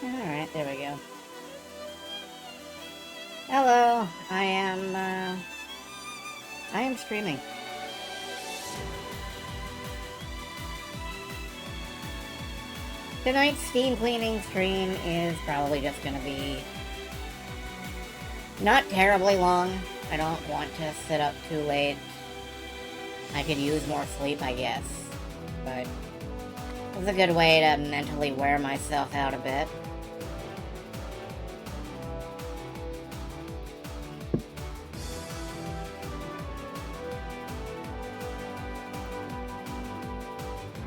Alright, there we go. Hello, I am streaming. Tonight's steam cleaning stream is probably just gonna be not terribly long. I don't want to sit up too late. I could use more sleep, I guess. But it's a good way to mentally wear myself out a bit.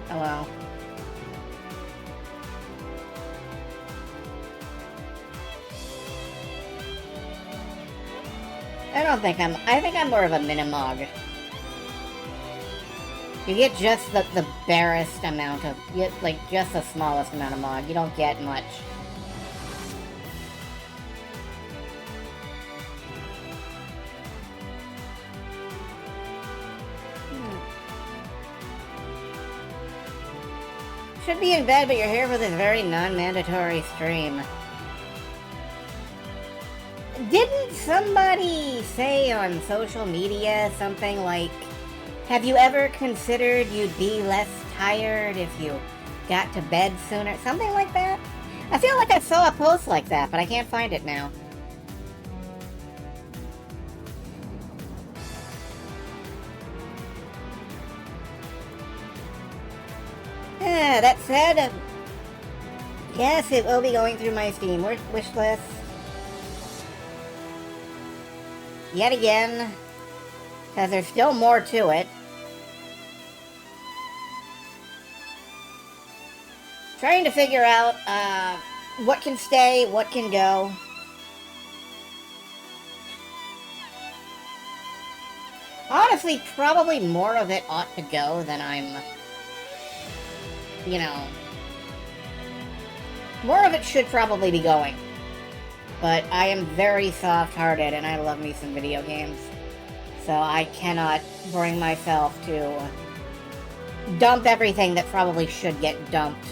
Hello. I think I'm more of a Minimog. You get just the barest amount of, like, just the smallest amount of Mog. You don't get much. Should be in bed, but you're here for this very non-mandatory stream. Didn't somebody say on social media something like, have you ever considered you'd be less tired if you got to bed sooner? Something like that? I feel like I saw a post like that, but I can't find it now. That said, yes, it will be going through my Steam wish list. Yet again, because there's still more to it. Trying to figure out what can stay, what can go. Honestly, probably more of it ought to go than I'm, you know... More of it should probably be going. But I am very soft-hearted and I love me some video games. So I cannot bring myself to dump everything that probably should get dumped.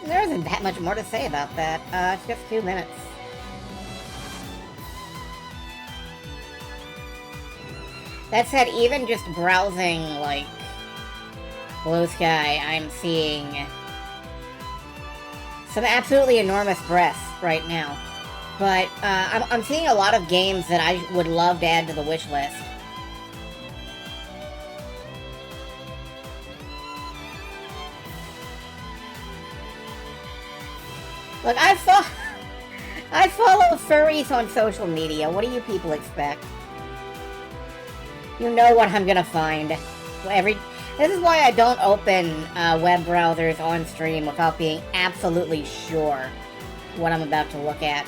There isn't that much more to say about that. It's just 2 minutes. That said, even just browsing, like, Blue Sky, I'm seeing some absolutely enormous breasts right now. But I'm seeing a lot of games that I would love to add to the wish list. Look, I follow furries on social media. What do you people expect? You know what I'm gonna find. This is why I don't open web browsers on stream without being absolutely sure what I'm about to look at.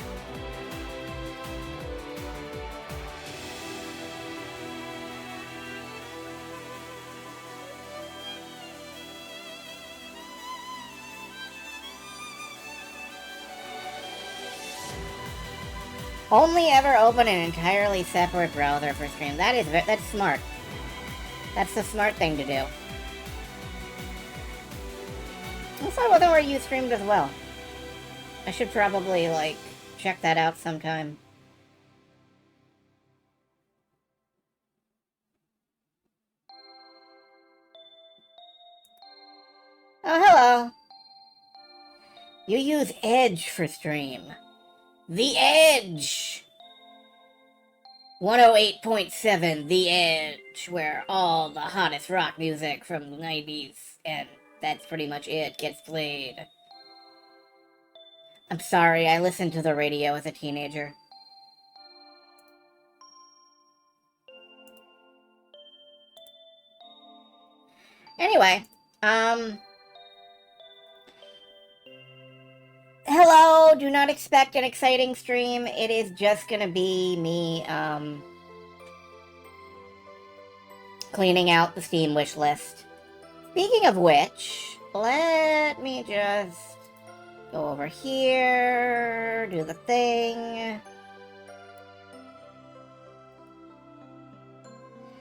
Only ever open an entirely separate browser for stream. That's smart. That's the smart thing to do. I thought wasn't where you streamed as well. I should probably, like, check that out sometime. Oh, hello. You use Edge for stream. The Edge! 108.7 The Edge, where all the hottest rock music from the 90s, and that's pretty much it, gets played. I'm sorry, I listened to the radio as a teenager. Anyway, hello, do not expect an exciting stream. It is just gonna be me, cleaning out the Steam wish list. Speaking of which, let me just Go over here, do the thing.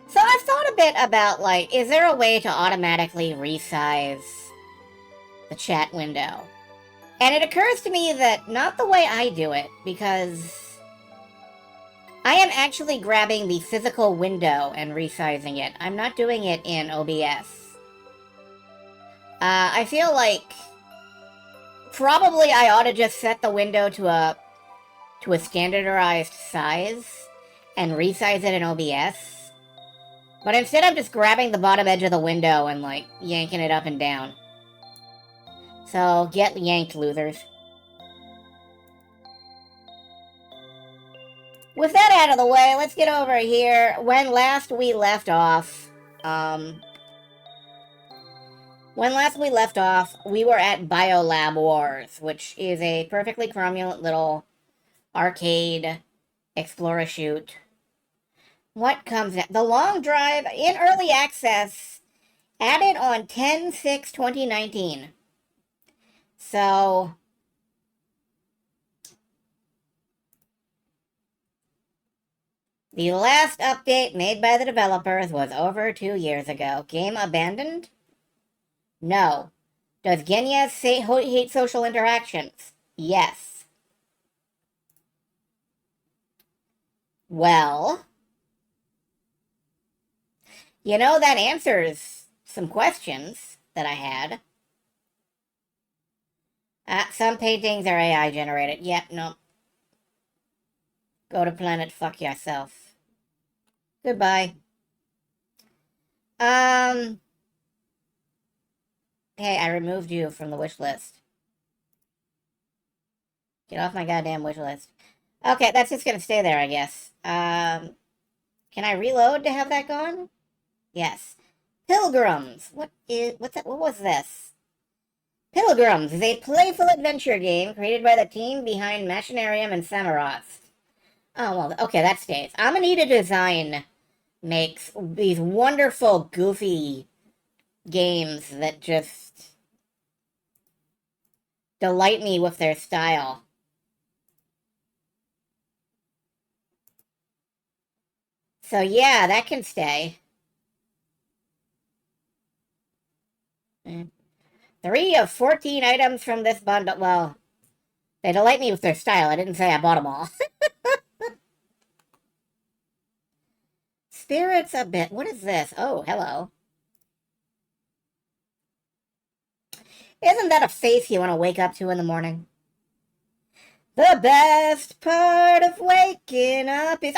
So I've thought a bit about, like, is there a way to automatically resize the chat window? And it occurs to me that not the way I do it, because I am actually grabbing the physical window and resizing it. I'm not doing it in OBS. I feel like probably I ought to just set the window to a standardized size and resize it in OBS. But instead I'm just grabbing the bottom edge of the window and, like, yanking it up and down. So, get yanked, losers. With that out of the way, let's get over here. When last we left off, we were at Biolab Wars, which is a perfectly cromulent little arcade explore-a-shoot. What comes next? The Long Drive in early access, added on 10/6/2019. So, the last update made by the developers was over 2 years ago. Game abandoned? No. Does Genya hate social interactions? Yes. Well, you know, that answers some questions that I had. Some paintings are AI generated. Yep, nope. Go to planet fuck yourself. Goodbye. Hey, I removed you from the wish list. Get off my goddamn wish list. Okay, that's just gonna stay there, I guess. Can I reload to have that gone? Yes. Pilgrims. What was this? Pilgrims is a playful adventure game created by the team behind Machinarium and Samurott. Oh, well, okay, that stays. Amanita Design makes these wonderful, goofy games that just delight me with their style. So yeah, that can stay. 3 of 14 items from this bundle. Well, they delight me with their style. I didn't say I bought them all. Spirits a bit. What is this? Oh, hello. Isn't that a face you want to wake up to in the morning? The best part of waking up is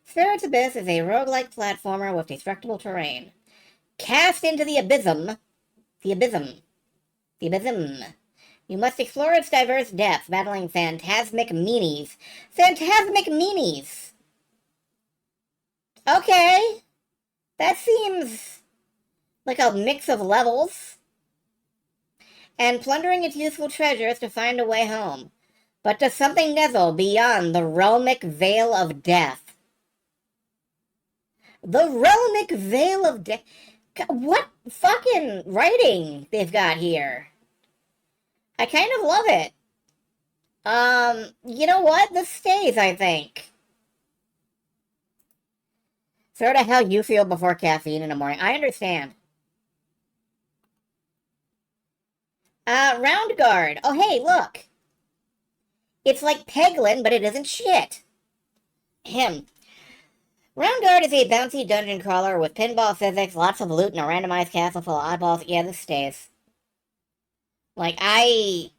Spirits Abyss is a roguelike platformer with destructible terrain. Cast into the abysm. You must explore its diverse depths, battling phantasmic meanies. Okay. That seems like a mix of levels. And plundering its useful treasures to find a way home. But does something nuzzle beyond the realmic veil of death? The realmic veil of death? What fucking writing they've got here? I kind of love it. You know what? This stays, I think. Sort of how you feel before caffeine in the morning. I understand. Round Guard. Oh, hey, look. It's like Peglin, but it isn't shit. Round Guard is a bouncy dungeon crawler with pinball physics, lots of loot, and a randomized castle full of oddballs. Yeah, this stays. Like, I've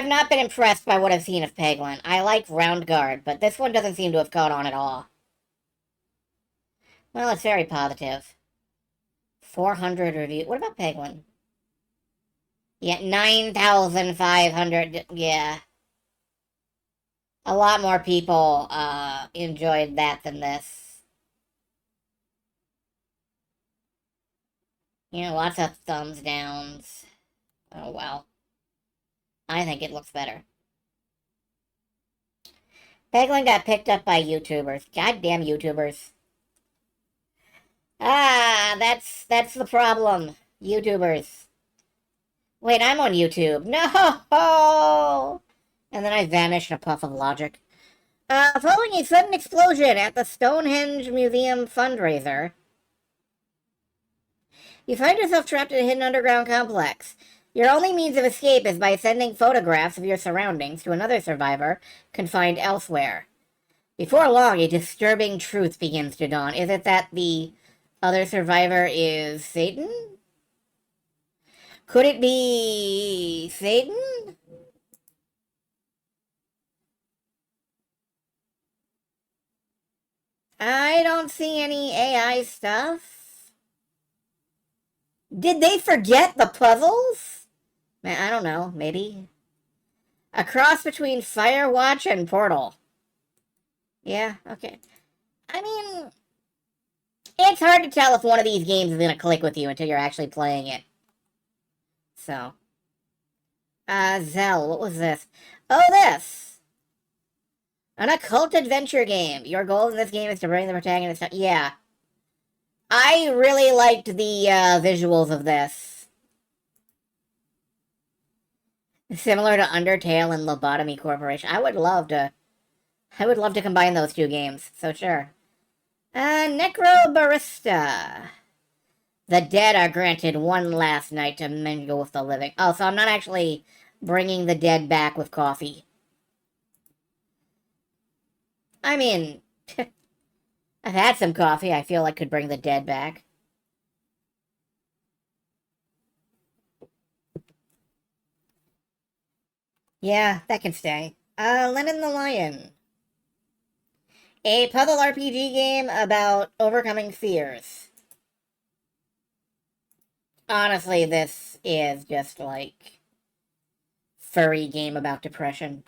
not been impressed by what I've seen of Peglin. I like Round Guard, but this one doesn't seem to have caught on at all. Well, it's very positive. 400 reviews. What about Peglin? Yeah, 9,500. Yeah. A lot more people enjoyed that than this. You know, lots of thumbs downs. Oh, well. I think it looks better. Peglin got picked up by YouTubers. Goddamn YouTubers. Ah, that's the problem. YouTubers. Wait, I'm on YouTube. No! And then I vanish in a puff of logic. Following a sudden explosion at the Stonehenge Museum fundraiser, you find yourself trapped in a hidden underground complex. Your only means of escape is by sending photographs of your surroundings to another survivor confined elsewhere. Before long, a disturbing truth begins to dawn. Is it that the other survivor is Satan? Could it be Satan? I don't see any AI stuff. Did they forget the puzzles? Man, I don't know, maybe. A cross between Firewatch and Portal. Yeah, okay. I mean, it's hard to tell if one of these games is going to click with you until you're actually playing it. So. Zell, what was this? Oh, this! An occult adventure game. Your goal in this game is to bring the protagonist up. Yeah. I really liked the visuals of this. Similar to Undertale and Lobotomy Corporation. I would love to combine those two games, so sure. Necrobarista. The dead are granted one last night to mingle with the living. Oh, so I'm not actually bringing the dead back with coffee. I mean, I've had some coffee I feel like could bring the dead back. Yeah, that can stay. Lennon the Lion. A puzzle RPG game about overcoming fears. Honestly, this is just like furry game about depression.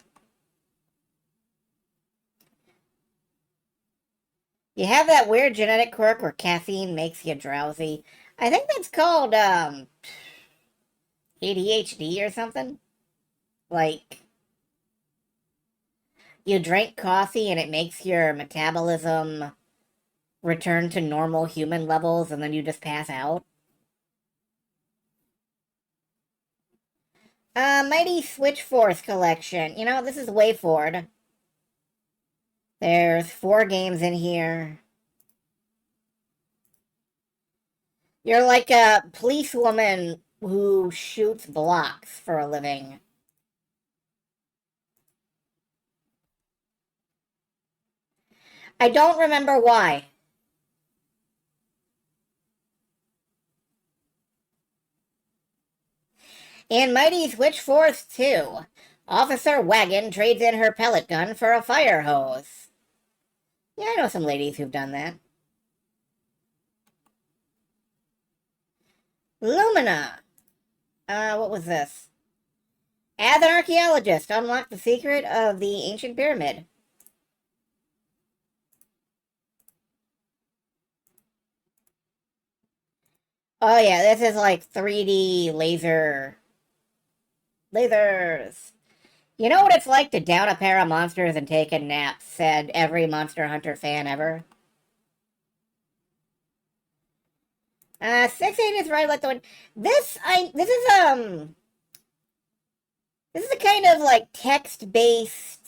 You have that weird genetic quirk where caffeine makes you drowsy. I think that's called ADHD or something. Like you drink coffee and it makes your metabolism return to normal human levels and then you just pass out. Mighty Switch Force Collection. You know, this is WayForward. There's 4 games in here. You're like a policewoman who shoots blocks for a living. I don't remember why. In Mighty Switch Force 2, Officer Wagon trades in her pellet gun for a fire hose. Yeah, I know some ladies who've done that. Lumina. What was this? As an archaeologist, unlock the secret of the ancient pyramid. Oh yeah, this is like 3D lasers. You know what it's like to down a pair of monsters and take a nap, said every Monster Hunter fan ever. 6-8 is right, like the one. This is a kind of like text-based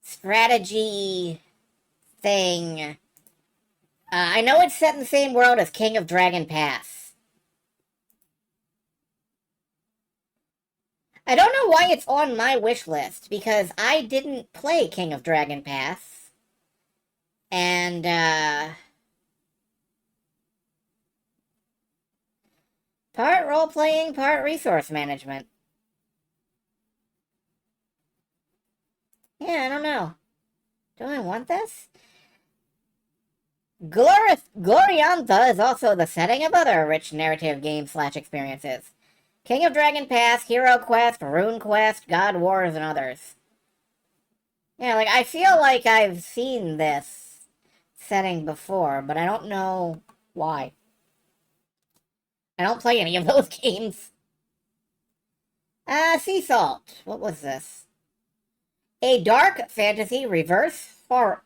strategy thing. I know it's set in the same world as King of Dragon Pass. I don't know why it's on my wish list, because I didn't play King of Dragon Pass. And, part role-playing, part resource management. Yeah, I don't know. Do I want this? Gloriantha is also the setting of other rich narrative games/experiences. King of Dragon Pass, Hero Quest, Rune Quest, God Wars, and others. Yeah, like, I feel like I've seen this setting before, but I don't know why. I don't play any of those games. Sea Salt. What was this? A dark fantasy reverse horror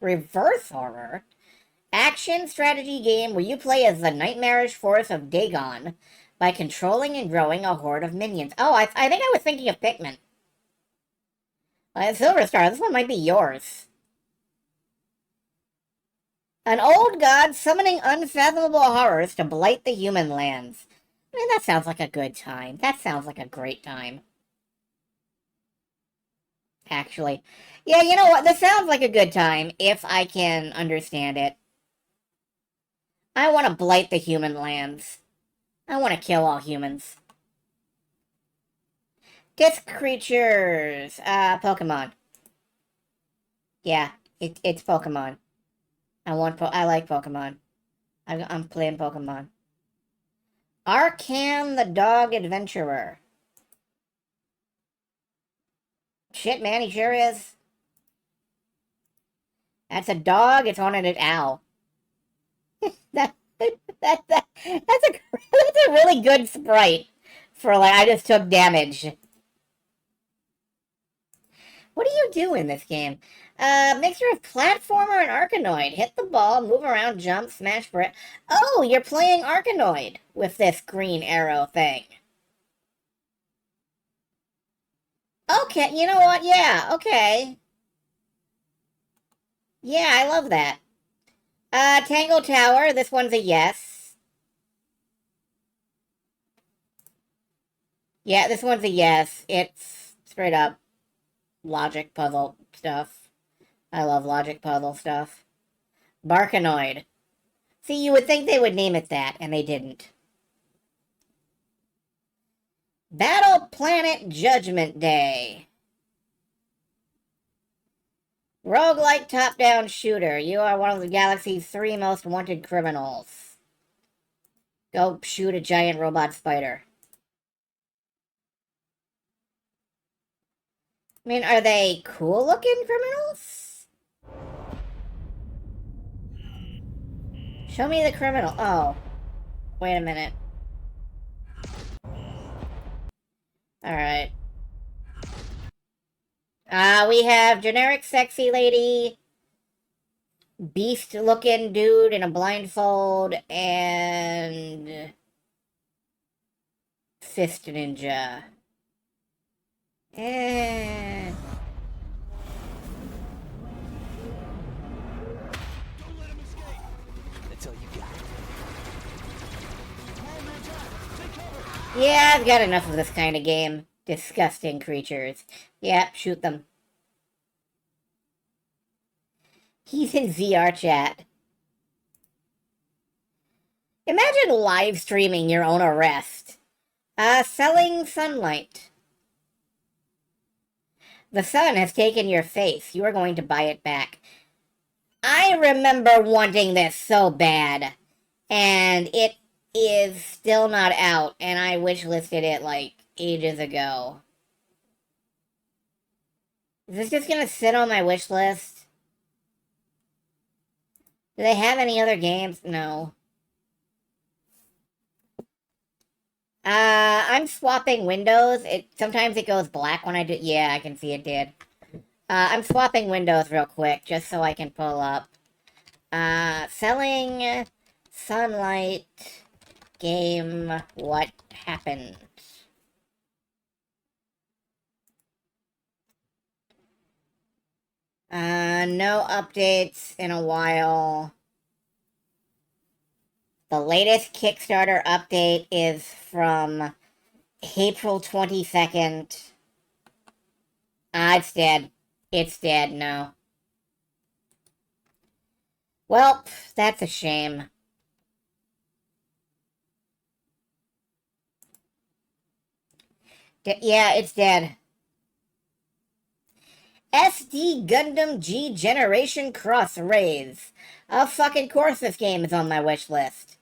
Action strategy game where you play as the nightmarish force of Dagon by controlling and growing a horde of minions. Oh, I think I was thinking of Pikmin. Silver Star, this one might be yours. An old god summoning unfathomable horrors to blight the human lands. I mean, that sounds like a good time. That sounds like a great time. Actually. Yeah, you know what? This sounds like a good time, if I can understand it. I want to blight the human lands. I want to kill all humans. Disc creatures. Pokemon. Yeah, it's Pokemon. I like Pokemon. I'm playing Pokemon. Arcan the Dog Adventurer. Shit, man, he sure is. That's a dog. It's on an owl. that's a really good sprite for like I just took damage. What do you do in this game? Mixture of platformer and Arkanoid. Hit the ball, move around, jump, smash for it. Oh, you're playing Arkanoid with this green arrow thing. Okay, you know what? Yeah, okay. Yeah, I love that. Tango Tower, this one's a yes. Yeah, this one's a yes. It's straight up logic puzzle stuff. I love logic puzzle stuff. Barkanoid. See, you would think they would name it that, and they didn't. Battle Planet Judgment Day. Roguelike top-down shooter. You are one of the galaxy's 3 most wanted criminals. Go shoot a giant robot spider. I mean, are they cool-looking criminals? Show me the criminal. Oh. Wait a minute. Alright. We have generic sexy lady, beast-looking dude in a blindfold, and fist ninja. Eh. Don't let him escape. That's all you got. Yeah, I've got enough of this kind of game. Disgusting creatures. Yep, shoot them. He's in VR chat. Imagine live streaming your own arrest. Selling sunlight. The sun has taken your face. You are going to buy it back. I remember wanting this so bad. And it is still not out. And I wishlisted it like ages ago. Is this just gonna sit on my wish list? Do they have any other games? No. I'm swapping windows. Sometimes it goes black when I do. Yeah, I can see it did. I'm swapping windows real quick just so I can pull up. Selling sunlight game. What happened? No updates in a while. The latest Kickstarter update is from April 22nd. It's dead. It's dead, no. Well, that's a shame. Yeah, it's dead. SD Gundam G Generation Cross Rays. Of fucking course this game is on my wish list.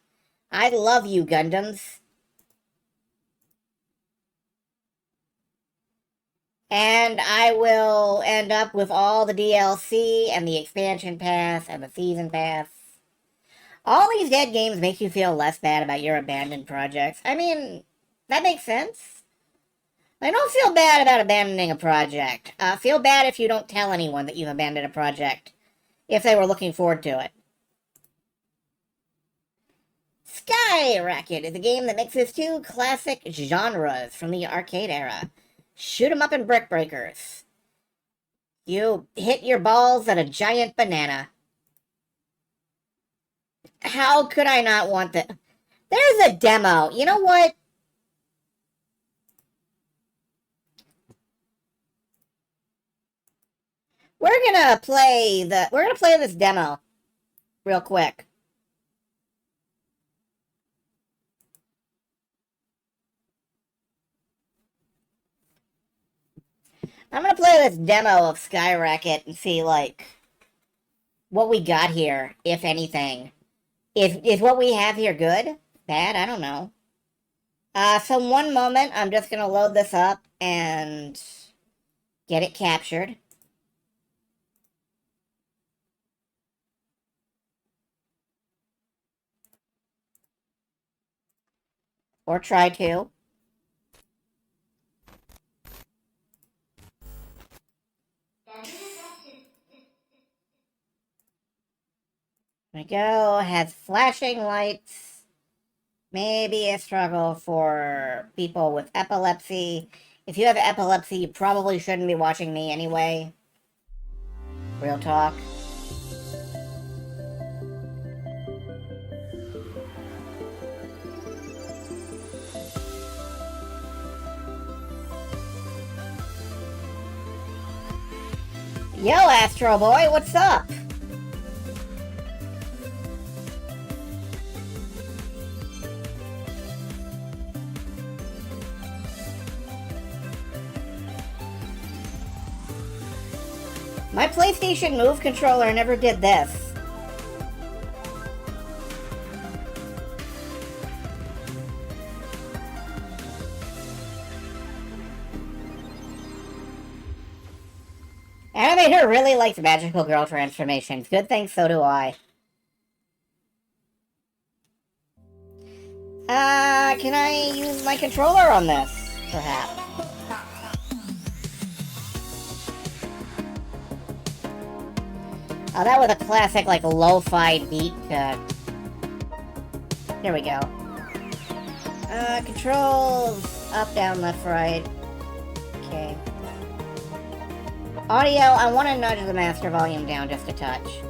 I love you, Gundams. And I will end up with all the DLC and the expansion pass and the season pass. All these dead games make you feel less bad about your abandoned projects. I mean, that makes sense. I don't feel bad about abandoning a project. Feel bad if you don't tell anyone that you've abandoned a project, if they were looking forward to it. Skyrocket is a game that mixes two classic genres from the arcade era. Shoot 'em up and brick breakers. You hit your balls at a giant banana. How could I not want that? There's a demo. You know what? We're gonna play this demo real quick. I'm gonna play this demo of Skyrocket and see, like, what we got here, if anything. Is what we have here good? Bad? I don't know. So one moment, I'm just gonna load this up and get it captured. Or try to. There we go. Has flashing lights. Maybe a struggle for people with epilepsy. If you have epilepsy, you probably shouldn't be watching me anyway. Real talk. Yo, Astro Boy, what's up? My PlayStation Move controller never did this. Animator really likes magical girl transformations. Good thing so do I. Can I use my controller on this, perhaps? Oh, that was a classic, like, lo-fi beat. Here we go. Controls. Up, down, left, right. Okay. Audio, I want to nudge the master volume down just a touch.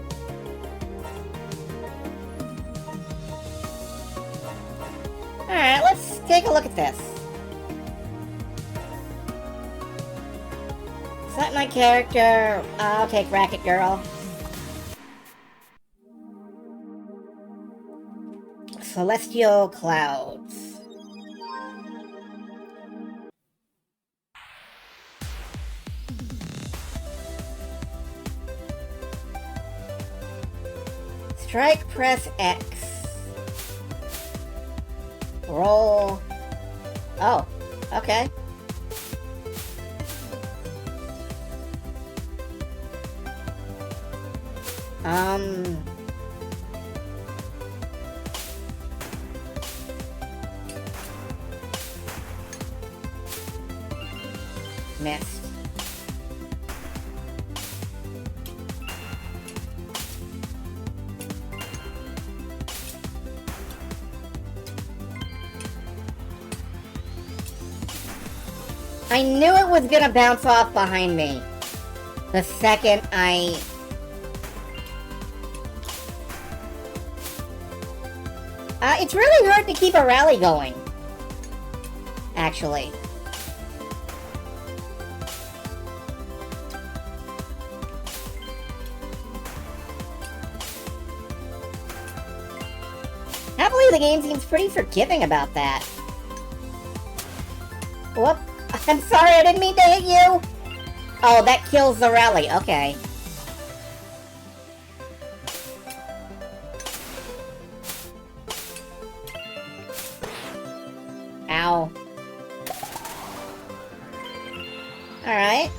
Alright, let's take a look at this. Select my character. I'll take Racket Girl. Celestial Clouds. Strike, press X. Roll. Oh, okay. Missed. I knew it was gonna bounce off behind me the second I... it's really hard to keep a rally going, actually. Happily, the game seems pretty forgiving about that. Whoop. I'm sorry, I didn't mean to hit you! Oh, that kills the rally. Okay. Ow. Alright.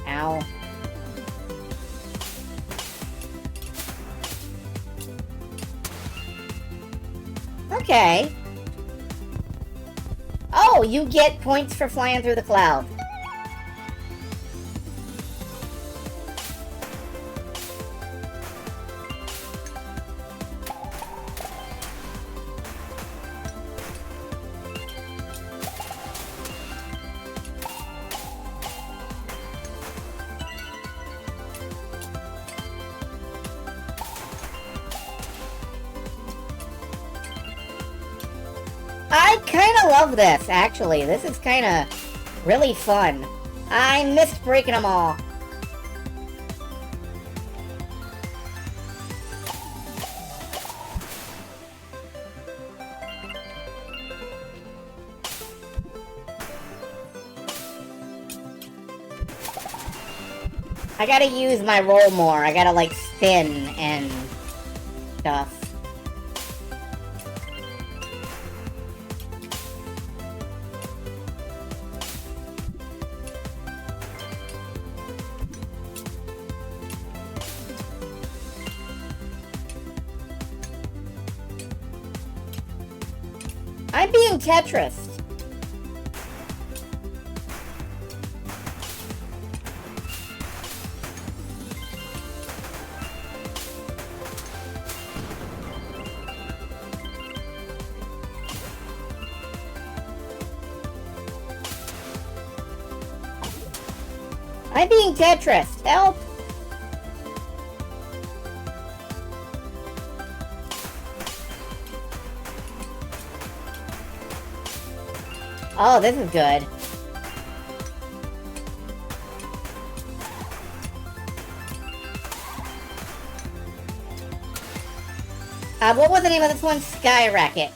Ow. Okay. Oh, you get points for flying through the cloud. I kind of love this, actually. This is kind of really fun. I missed breaking them all. I gotta use my roll more. I gotta, like, spin and stuff. I'm being Tetris. I'm being Tetris. Help! Oh, this is good. What was the name of this one? Skyrocket.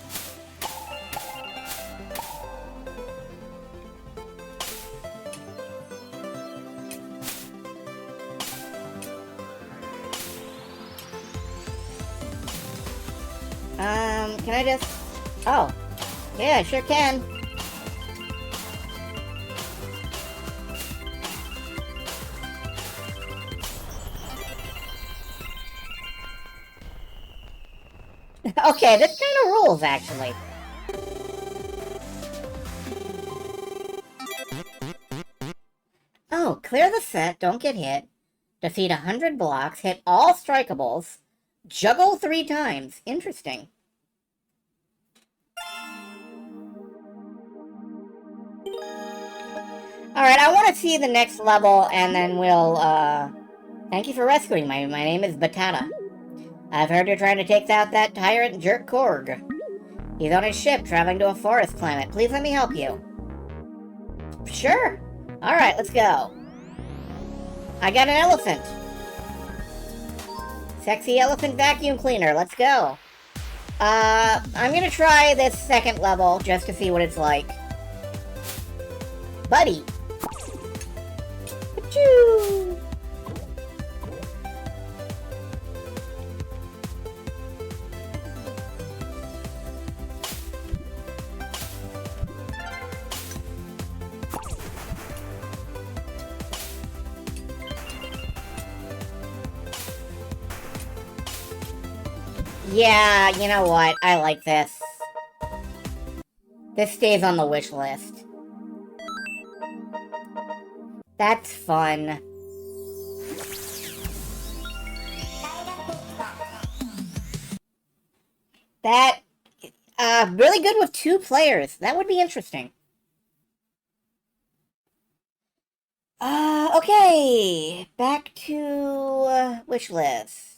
Can I just... Oh. Yeah, sure can. Okay, this kind of rules, actually. Oh, clear the set, don't get hit. Defeat 100 blocks, hit all strikables, juggle 3 times. Interesting. Alright, I want to see the next level, and then we'll, Thank you for rescuing me. My name is Batata. I've heard you're trying to take out that tyrant jerk Korg. He's on his ship, traveling to a forest planet. Please let me help you. Sure. Alright, let's go. I got an elephant. Sexy elephant vacuum cleaner. Let's go. I'm gonna try this second level just to see what it's like. Buddy. Achoo! Yeah, you know what? I like this. This stays on the wish list. That's fun. That, really good with 2 players. That would be interesting. Okay. Back to, wish list.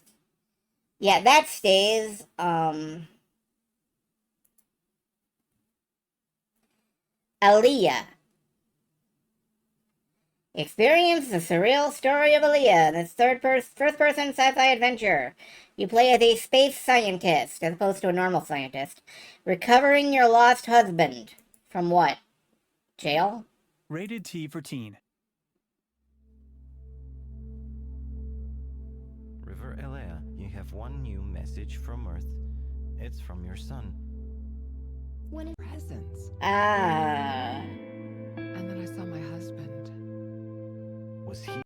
Yeah, that stays, Aaliyah. Experience the surreal story of Aaliyah, this first-person sci-fi adventure. You play as a space scientist, as opposed to a normal scientist, recovering your lost husband. From what? Jail? Rated T for teen. River Elea, you have one new message from Earth. It's from your son. When presents. And then I saw my husband. Was he?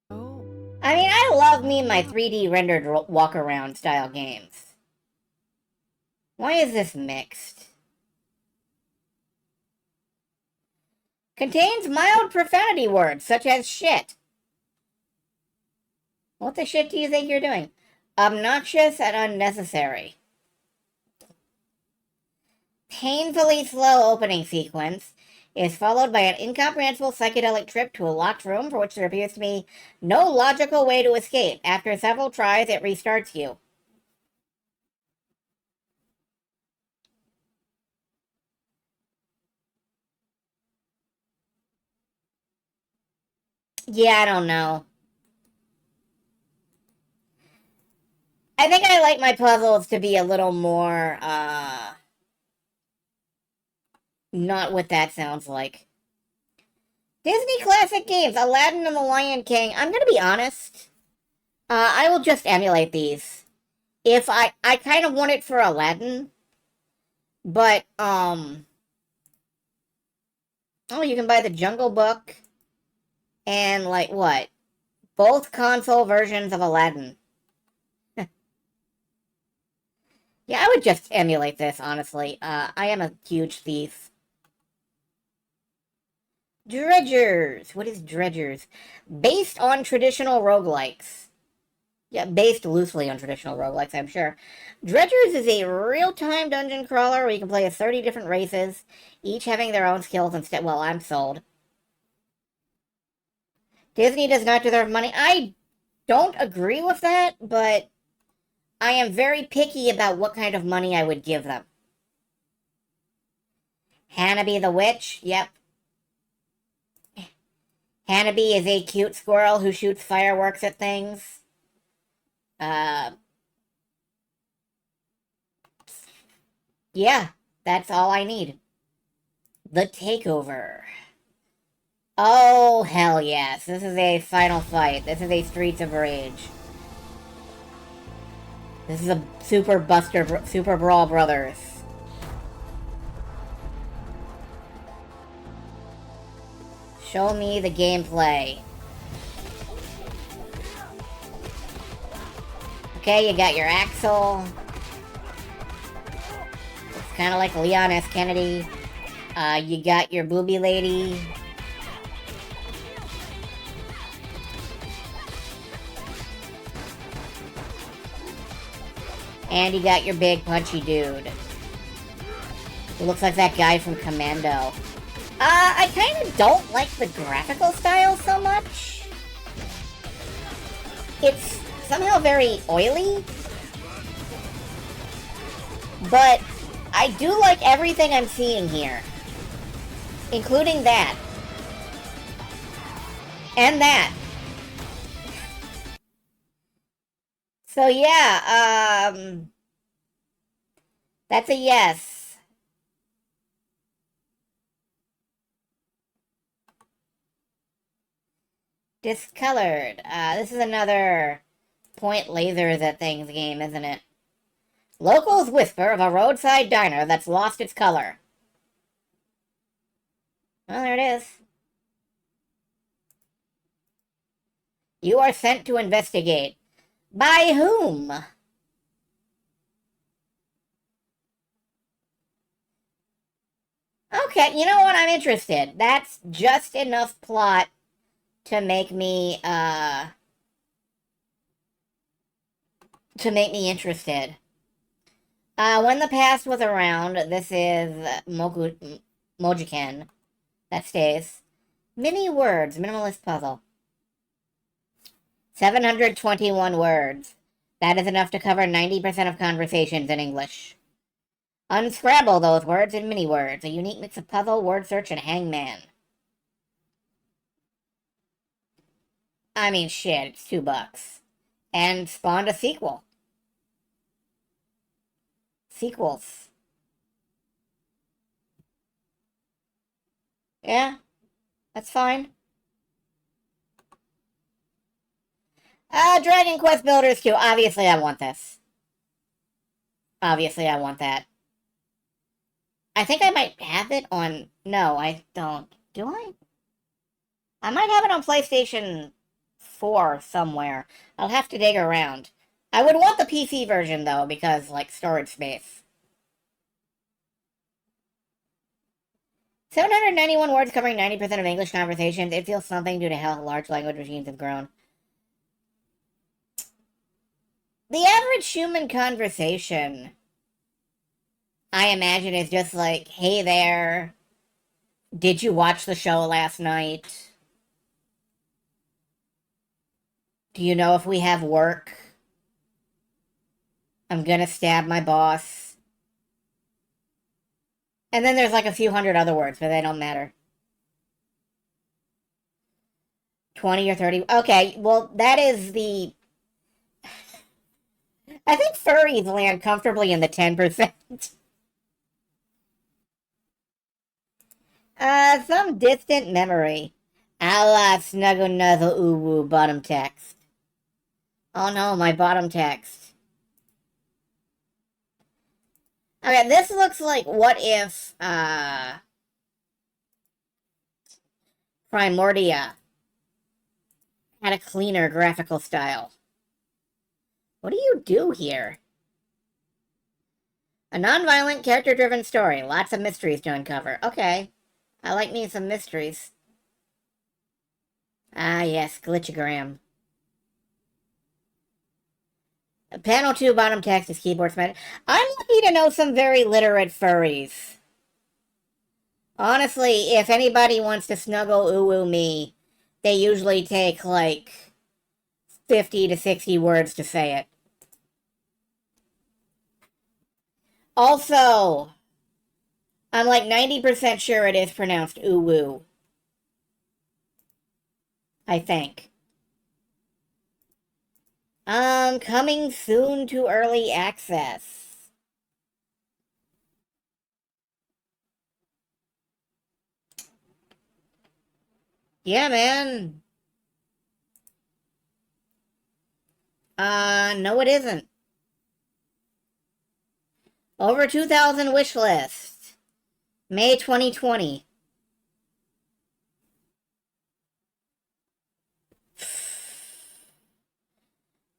Oh, I mean, I love me my 3D rendered walk-around style games. Why is this mixed? Contains mild profanity words, such as shit. What the shit do you think you're doing? Obnoxious and unnecessary. Painfully slow opening sequence is followed by an incomprehensible psychedelic trip to a locked room for which there appears to be no logical way to escape. After several tries, it restarts you. Yeah, I don't know. I think I like my puzzles to be a little more, not what that sounds like. Disney classic games, Aladdin and the Lion King. I'm gonna be honest. I will just emulate these. If I kind of want it for Aladdin, but, oh, you can buy the Jungle Book and, like, what? Both console versions of Aladdin. Yeah, I would just emulate this, honestly. I am a huge thief. Dredgers. What is Dredgers? Based on traditional roguelikes. Yeah, based loosely on traditional roguelikes, I'm sure. Dredgers is a real-time dungeon crawler where you can play as 30 different races, each having their own skills instead. Well, I'm sold. Disney does not deserve money. I don't agree with that, but I am very picky about what kind of money I would give them. Hannibie the Witch, yep. Hannibie is a cute squirrel who shoots fireworks at things. Yeah, that's all I need. The Takeover. Oh, hell yes. This is a final fight. This is a Streets of Rage. This is a Super Brawl Brothers. Show me the gameplay. Okay, you got your Axel. It's kind of like Leon S. Kennedy. You got your booby lady. And you got your big punchy dude. Who looks like that guy from Commando. I kind of don't like the graphical style so much. It's somehow very oily. But I do like everything I'm seeing here. Including that. And that. So yeah, that's a yes. Discolored. This is another point lasers at things game, isn't it? Locals whisper of a roadside diner that's lost its color. Well, there it is. You are sent to investigate. By whom? Okay, you know what? I'm interested. That's just enough plot to make me interested. When the past was around, this is Mojiken. That stays. Mini words, minimalist puzzle. 721 words. That is enough to cover 90% of conversations in English. Unscramble those words in mini words. A unique mix of puzzle, word search, and hangman. I mean, shit, it's $2. And spawned a sequel. Sequels. Yeah, that's fine. Dragon Quest Builders 2. Obviously, I want this. Obviously, I want that. I think I might have it on... No, I don't. Do I? I might have it on PlayStation 4 somewhere. I'll have to dig around. I would want the PC version, though, because, like, storage space. 791 words covering 90% of English conversations. It feels something due to how large language machines have grown. The average human conversation, I imagine, is just like, hey there, did you watch the show last night? Do you know if we have work? I'm gonna stab my boss. And then there's like a few hundred other words, but they don't matter. 20 or 30. Okay, well, that is the... I think furries land comfortably in the 10%. Some distant memory. Allah snuggle nuzzle uwu bottom text. Oh no, my bottom text. Okay, this looks like what if, Primordia had a cleaner graphical style. What do you do here? A non-violent, character-driven story. Lots of mysteries to uncover. Okay. I like me some mysteries. Ah, yes, glitchogram. Panel 2, bottom text is keyboard smash. I'm lucky to know some very literate furries. Honestly, if anybody wants to snuggle uwu me, they usually take, like, 50 to 60 words to say it. Also, I'm like 90% sure it is pronounced uwu. I think. Coming soon to early access. Yeah, man. No it isn't. Over 2,000 wish list. May 2020.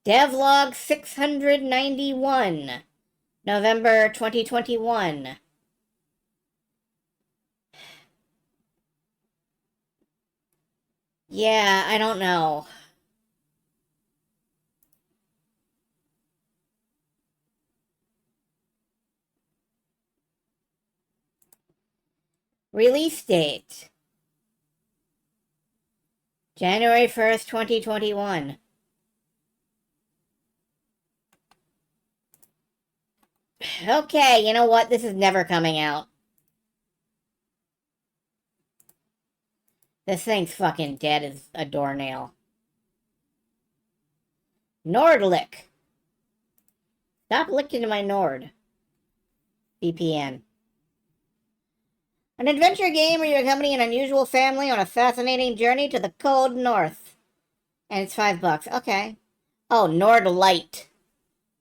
Devlog 691. November 2021. Yeah, I don't know. Release date. January 1st, 2021. Okay, you know what? This is never coming out. This thing's fucking dead as a doornail. Nordlick. Stop licking my Nord. VPN. An adventure game where you accompany an unusual family on a fascinating journey to the cold north. And it's $5. Okay. Oh, Nordlight.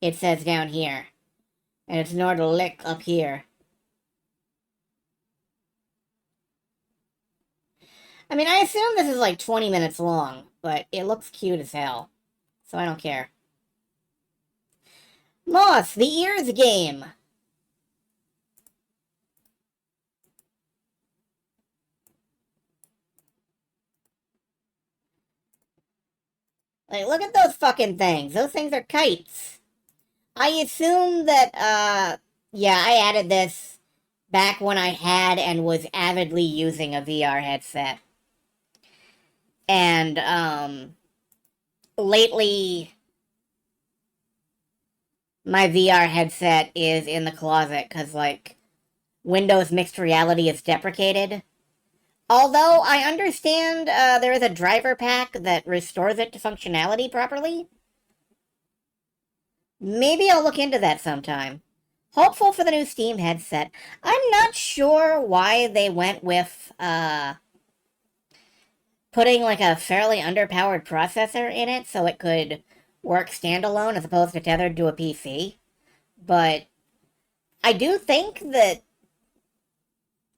It says down here. And it's Nordlick up here. I mean, I assume this is like 20 minutes long, but it looks cute as hell. So I don't care. Moss, the Ears game. Like, look at those fucking things. Those things are kites. I assume that, yeah, I added this back when I had and was avidly using a VR headset. And, lately, my VR headset is in the closet because, like, Windows Mixed Reality is deprecated. Although I understand there is a driver pack that restores it to functionality properly. Maybe I'll look into that sometime. Hopeful for the new Steam headset. I'm not sure why they went with putting like a fairly underpowered processor in it so it could work standalone as opposed to tethered to a PC. But I do think that,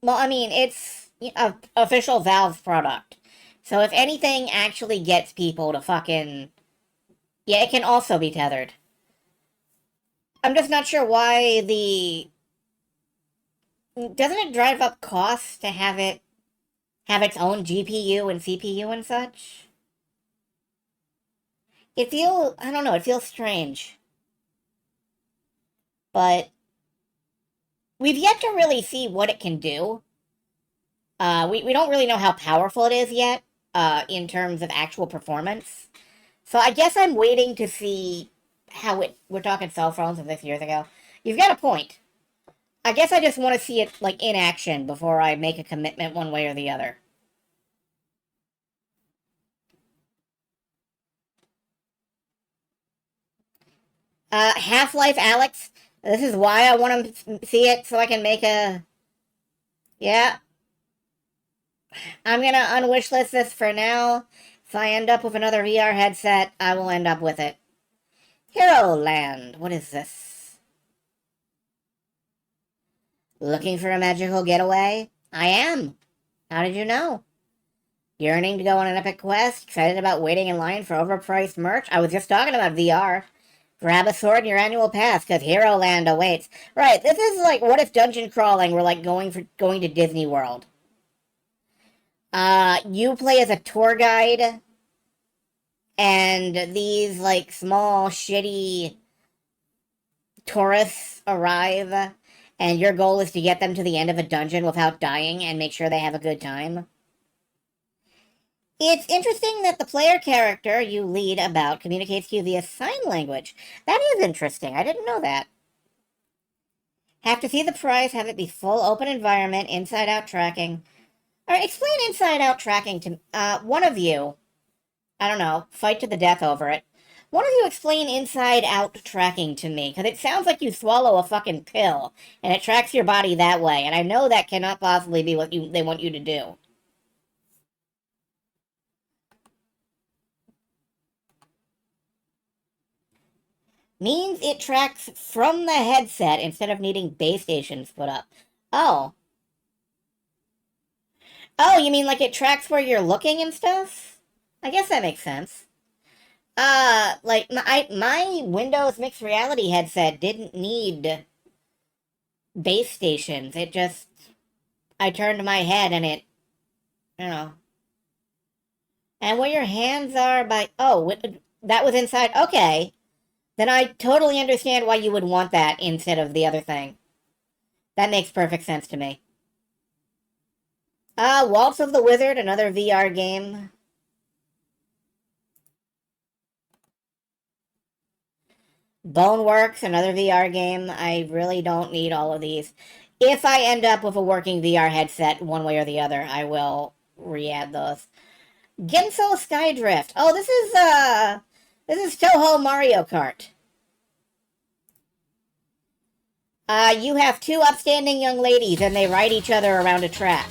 well, I mean, it's an official Valve product. So if anything actually gets people to fucking... Yeah, it can also be tethered. I'm just not sure why the doesn't it drive up costs to have it have its own GPU and CPU and such? I don't know, it feels strange. But we've yet to really see what it can do. We don't really know how powerful it is yet, in terms of actual performance. So I guess I'm waiting to see we're talking cell phones of 6 years ago. You've got a point. I guess I just want to see it, like, in action before I make a commitment one way or the other. Half-Life Alex. This is why I want to see it, so I can make a... Yeah. I'm gonna unwishlist this for now. If I end up with another VR headset, I will end up with it. Hero Land. What is this? Looking for a magical getaway? I am. How did you know? Yearning to go on an epic quest? Excited about waiting in line for overpriced merch? I was just talking about VR. Grab a sword in your annual pass, because Hero Land awaits. Right, this is like, what if dungeon crawling were like going to Disney World? You play as a tour guide, and these, like, small, shitty tourists arrive, and your goal is to get them to the end of a dungeon without dying and make sure they have a good time. It's interesting that the player character you lead about communicates to you via sign language. That is interesting. I didn't know that. Have to see the price, have it be full open environment, inside-out tracking. Alright, explain inside-out tracking to one of you. I don't know, fight to the death over it. One of you explain inside-out tracking to me, because it sounds like you swallow a fucking pill, and it tracks your body that way, and I know that cannot possibly be what they want you to do. Means it tracks from the headset instead of needing base stations put up. Oh. Oh, you mean like it tracks where you're looking and stuff? I guess that makes sense. Like, my Windows Mixed Reality headset didn't need base stations. It just... I turned my head and it... You know. And where your hands are by... Oh, that was inside... Okay. Then I totally understand why you would want that instead of the other thing. That makes perfect sense to me. Waltz of the Wizard, another VR game. Boneworks, another VR game. I really don't need all of these. If I end up with a working VR headset one way or the other, I will re-add those. Genso Skydrift. Oh, this is Toho Mario Kart. You have two upstanding young ladies and they ride each other around a track.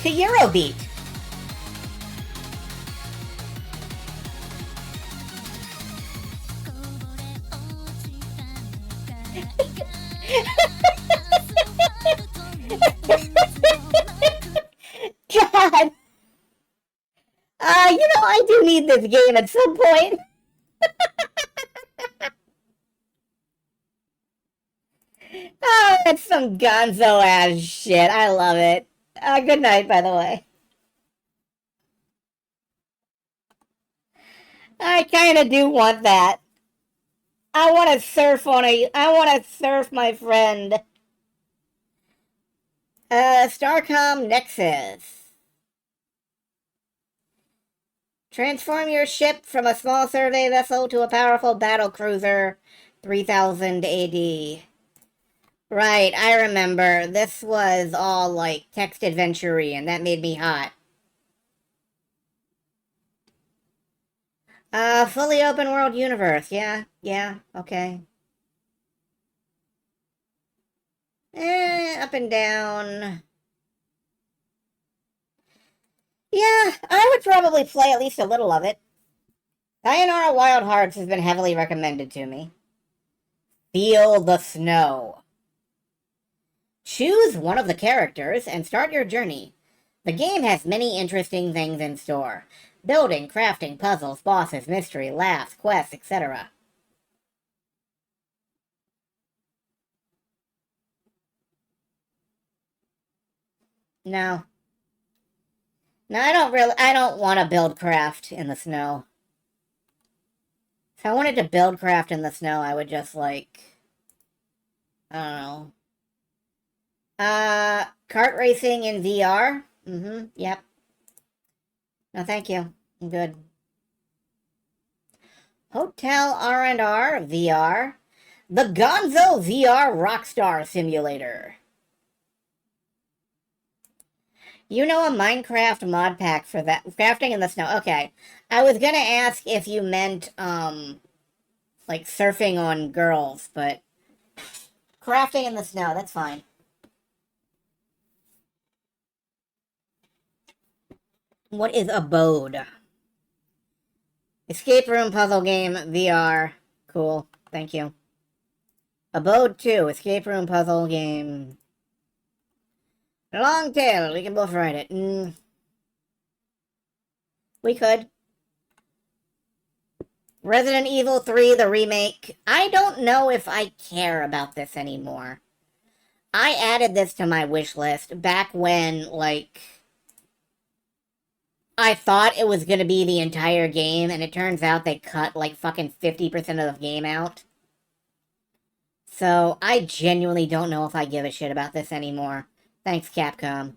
To Eurobeat. God. I do need this game at some point. Oh, that's some gonzo ass shit. I love it. Good night, by the way. I kind of do want that. I want to surf my friend. Starcom Nexus. Transform your ship from a small survey vessel to a powerful battle cruiser. 3000 AD. Right, I remember. This was all, like, text adventure-y, and that made me hot. Fully open world universe. Yeah, okay. Up and down. Yeah, I would probably play at least a little of it. Sayonara Wild Hearts has been heavily recommended to me. Feel the snow. Choose one of the characters and start your journey. The game has many interesting things in store. Building, crafting, puzzles, bosses, mystery, laughs, quests, etc. No. No, I don't want to build craft in the snow. If I wanted to build craft in the snow, I would just, like, I don't know. Kart racing in VR? Yep. No, thank you. I'm good. Hotel R&R VR. The Gonzo VR Rockstar Simulator. You know a Minecraft mod pack for that. Crafting in the snow. Okay. I was gonna ask if you meant, like surfing on girls, but crafting in the snow, that's fine. What is Abode? Escape room puzzle game VR. Cool. Thank you. Abode 2. Escape room puzzle game. Long tail. We can both write it. We could. Resident Evil 3, the remake. I don't know if I care about this anymore. I added this to my wish list back when, like, I thought it was going to be the entire game, and it turns out they cut, like, fucking 50% of the game out. So, I genuinely don't know if I give a shit about this anymore. Thanks, Capcom.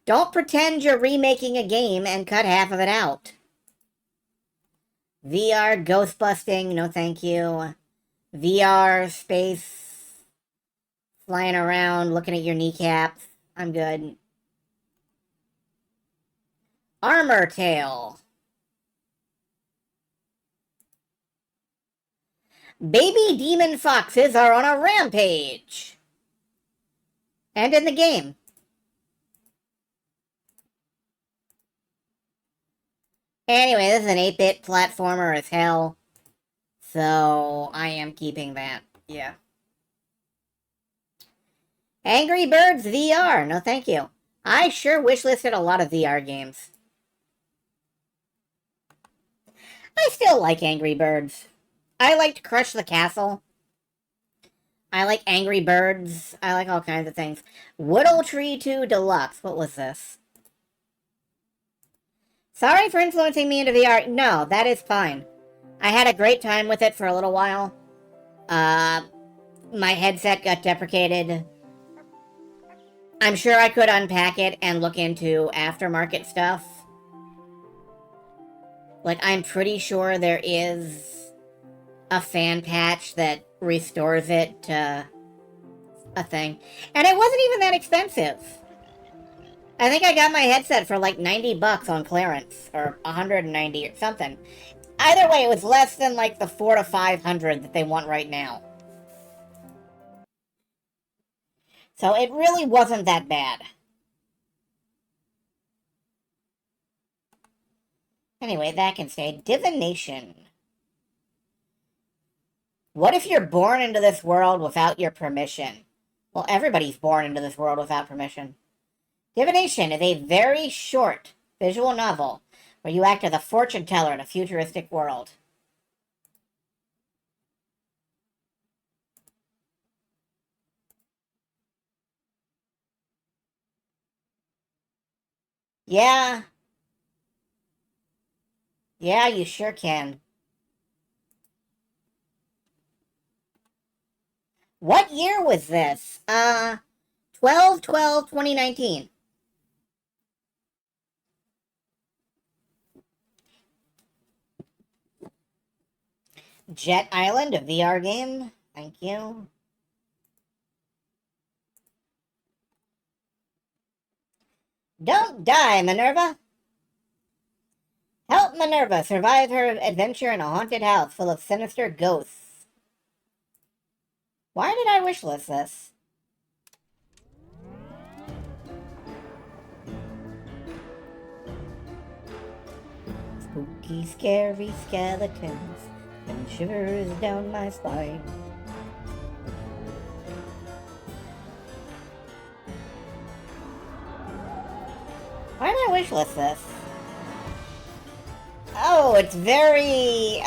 Don't pretend you're remaking a game and cut half of it out. VR ghostbusting, no thank you. VR space flying around, looking at your kneecaps. I'm good. Armor Tail. Baby demon foxes are on a rampage. And in the game. Anyway, this is an 8-bit platformer as hell. So, I am keeping that. Yeah. Angry Birds VR. No, thank you. I sure wishlisted a lot of VR games. I still like Angry Birds. I liked Crush the Castle. I like Angry Birds. I like all kinds of things. Whittle Tree 2 Deluxe. What was this? Sorry for influencing me into VR. No, that is fine. I had a great time with it for a little while. My headset got deprecated. I'm sure I could unpack it and look into aftermarket stuff. Like, I'm pretty sure there is a fan patch that restores it to a thing. And it wasn't even that expensive. I think I got my headset for like $90 on clearance, or 190 or something. Either way, it was less than like the $400 to $500 that they want right now. So it really wasn't that bad. Anyway, that can stay. Divination. What if you're born into this world without your permission? Well, everybody's born into this world without permission. Divination is a very short visual novel where you act as a fortune teller in a futuristic world. Yeah. Yeah, you sure can. What year was this? 12/12/2019. Jet Island, a VR game. Thank you. Don't die, Minerva! Help Minerva survive her adventure in a haunted house full of sinister ghosts. Why did I wishlist this? Spooky, scary skeletons and shivers down my spine. Why did I wishlist this? Oh, it's very,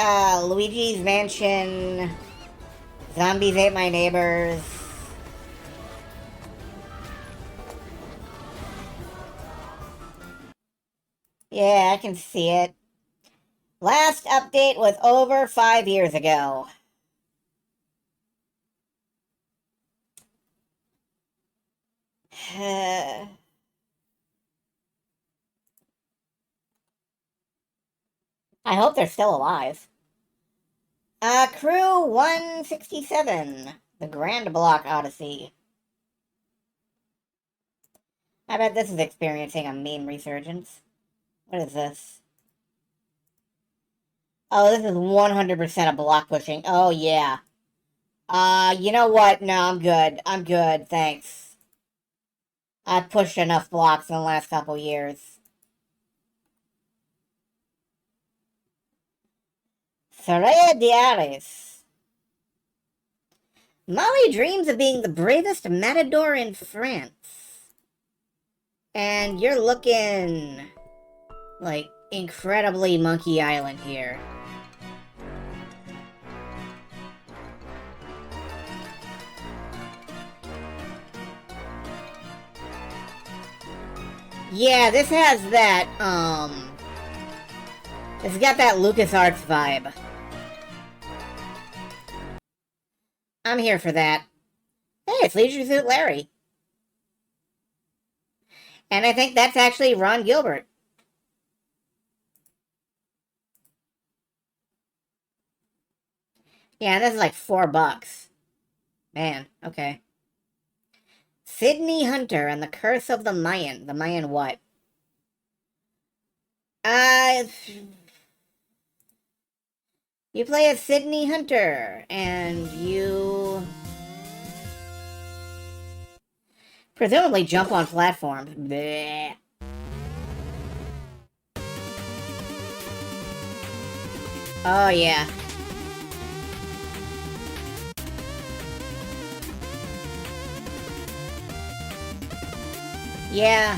Luigi's Mansion. Zombies Ate My Neighbors. Yeah, I can see it. Last update was over 5 years ago. I hope they're still alive. Crew 167, the Grand Block Odyssey. I bet this is experiencing a meme resurgence. What is this? Oh, this is 100% a block pushing. Oh, yeah. You know what? No, I'm good. I'm good, thanks. I've pushed enough blocks in the last couple years. Soraya Diaris. Molly dreams of being the bravest matador in France. And you're looking like incredibly Monkey Island here. Yeah, this has that, it's got that LucasArts vibe. I'm here for that. Hey, it's Leisure Suit Larry. And I think that's actually Ron Gilbert. Yeah, this is like $4. Man, okay. Sydney Hunter and the Curse of the Mayan. The Mayan what? You play as Sydney Hunter, and you presumably jump on platforms. Bleh. Oh, yeah. Yeah.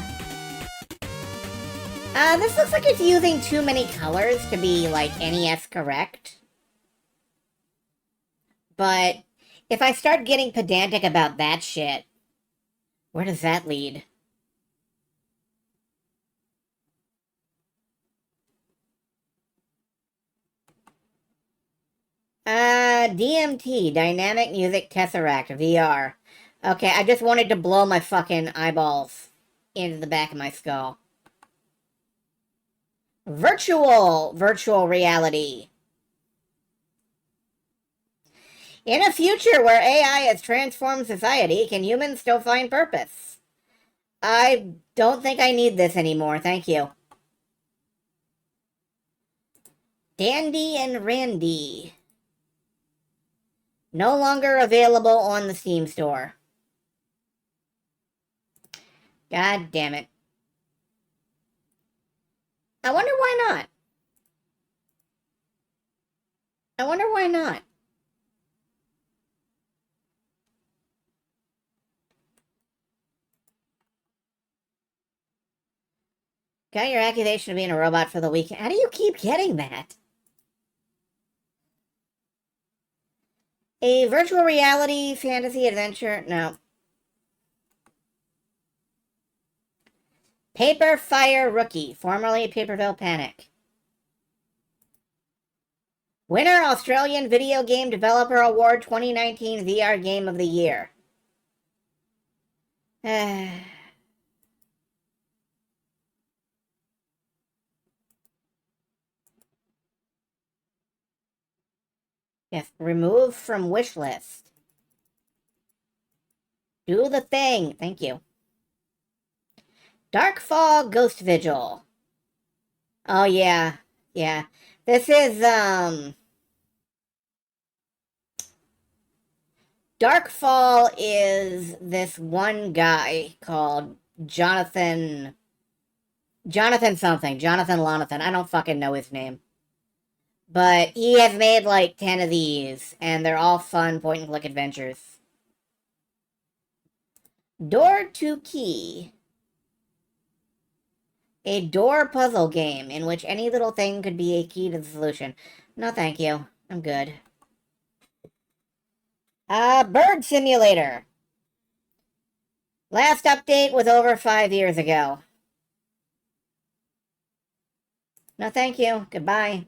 This looks like it's using too many colors to be, like, NES correct. But if I start getting pedantic about that shit, where does that lead? DMT, Dynamic Music Tesseract, VR. Okay, I just wanted to blow my fucking eyeballs into the back of my skull. Virtual reality. In a future where AI has transformed society, can humans still find purpose? I don't think I need this anymore, thank you. Dandy and Randy. No longer available on the Steam store. God damn it. I wonder why not. I wonder why not. Got your accusation of being a robot for the weekend. How do you keep getting that? A virtual reality fantasy adventure? No. Paper Fire Rookie, formerly Paperville Panic. Winner Australian Video Game Developer Award 2019 VR Game of the Year. Yes, remove from wish list. Do the thing. Thank you. Darkfall Ghost Vigil. Oh, yeah. Yeah. This is, Darkfall is this one guy called Jonathan something. Jonathan Lonathan. I don't fucking know his name. But he has made like 10 of these, and they're all fun point-and-click adventures. Door to Key. A door puzzle game in which any little thing could be a key to the solution. No, thank you. I'm good. Bird Simulator. Last update was over 5 years ago. No, thank you. Goodbye.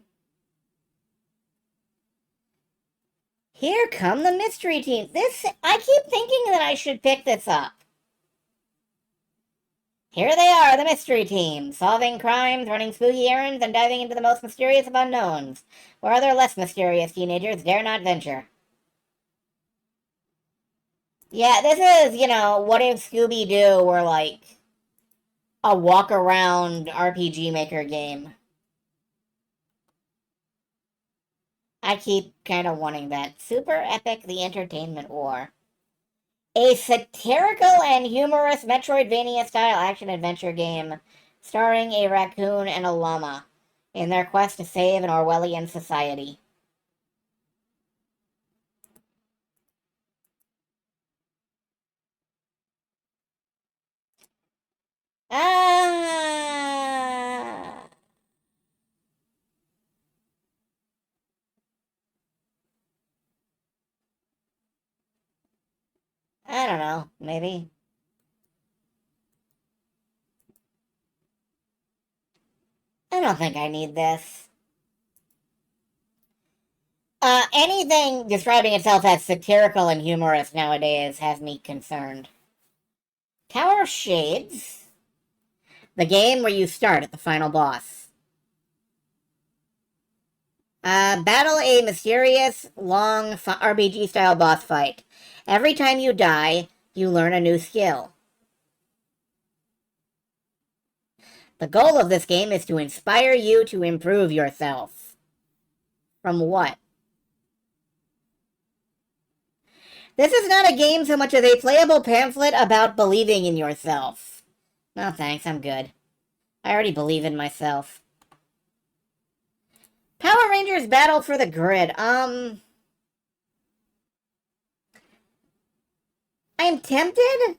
Here come the mystery teams. I keep thinking that I should pick this up. Here they are, the mystery team, solving crimes, running spooky errands, and diving into the most mysterious of unknowns, where other less mysterious teenagers dare not venture. Yeah, this is, what if Scooby-Doo were like a walk-around RPG Maker game. I keep kind of wanting that. Super Epic The Entertainment War. A satirical and humorous Metroidvania-style action-adventure game starring a raccoon and a llama in their quest to save an Orwellian society. I don't know, maybe. I don't think I need this. Anything describing itself as satirical and humorous nowadays has me concerned. Tower of Shades. The game where you start at the final boss. Battle a mysterious, long RPG-style boss fight. Every time you die, you learn a new skill. The goal of this game is to inspire you to improve yourself. From what? This is not a game so much as a playable pamphlet about believing in yourself. No thanks, I'm good. I already believe in myself. Power Rangers Battle for the Grid. I'm tempted.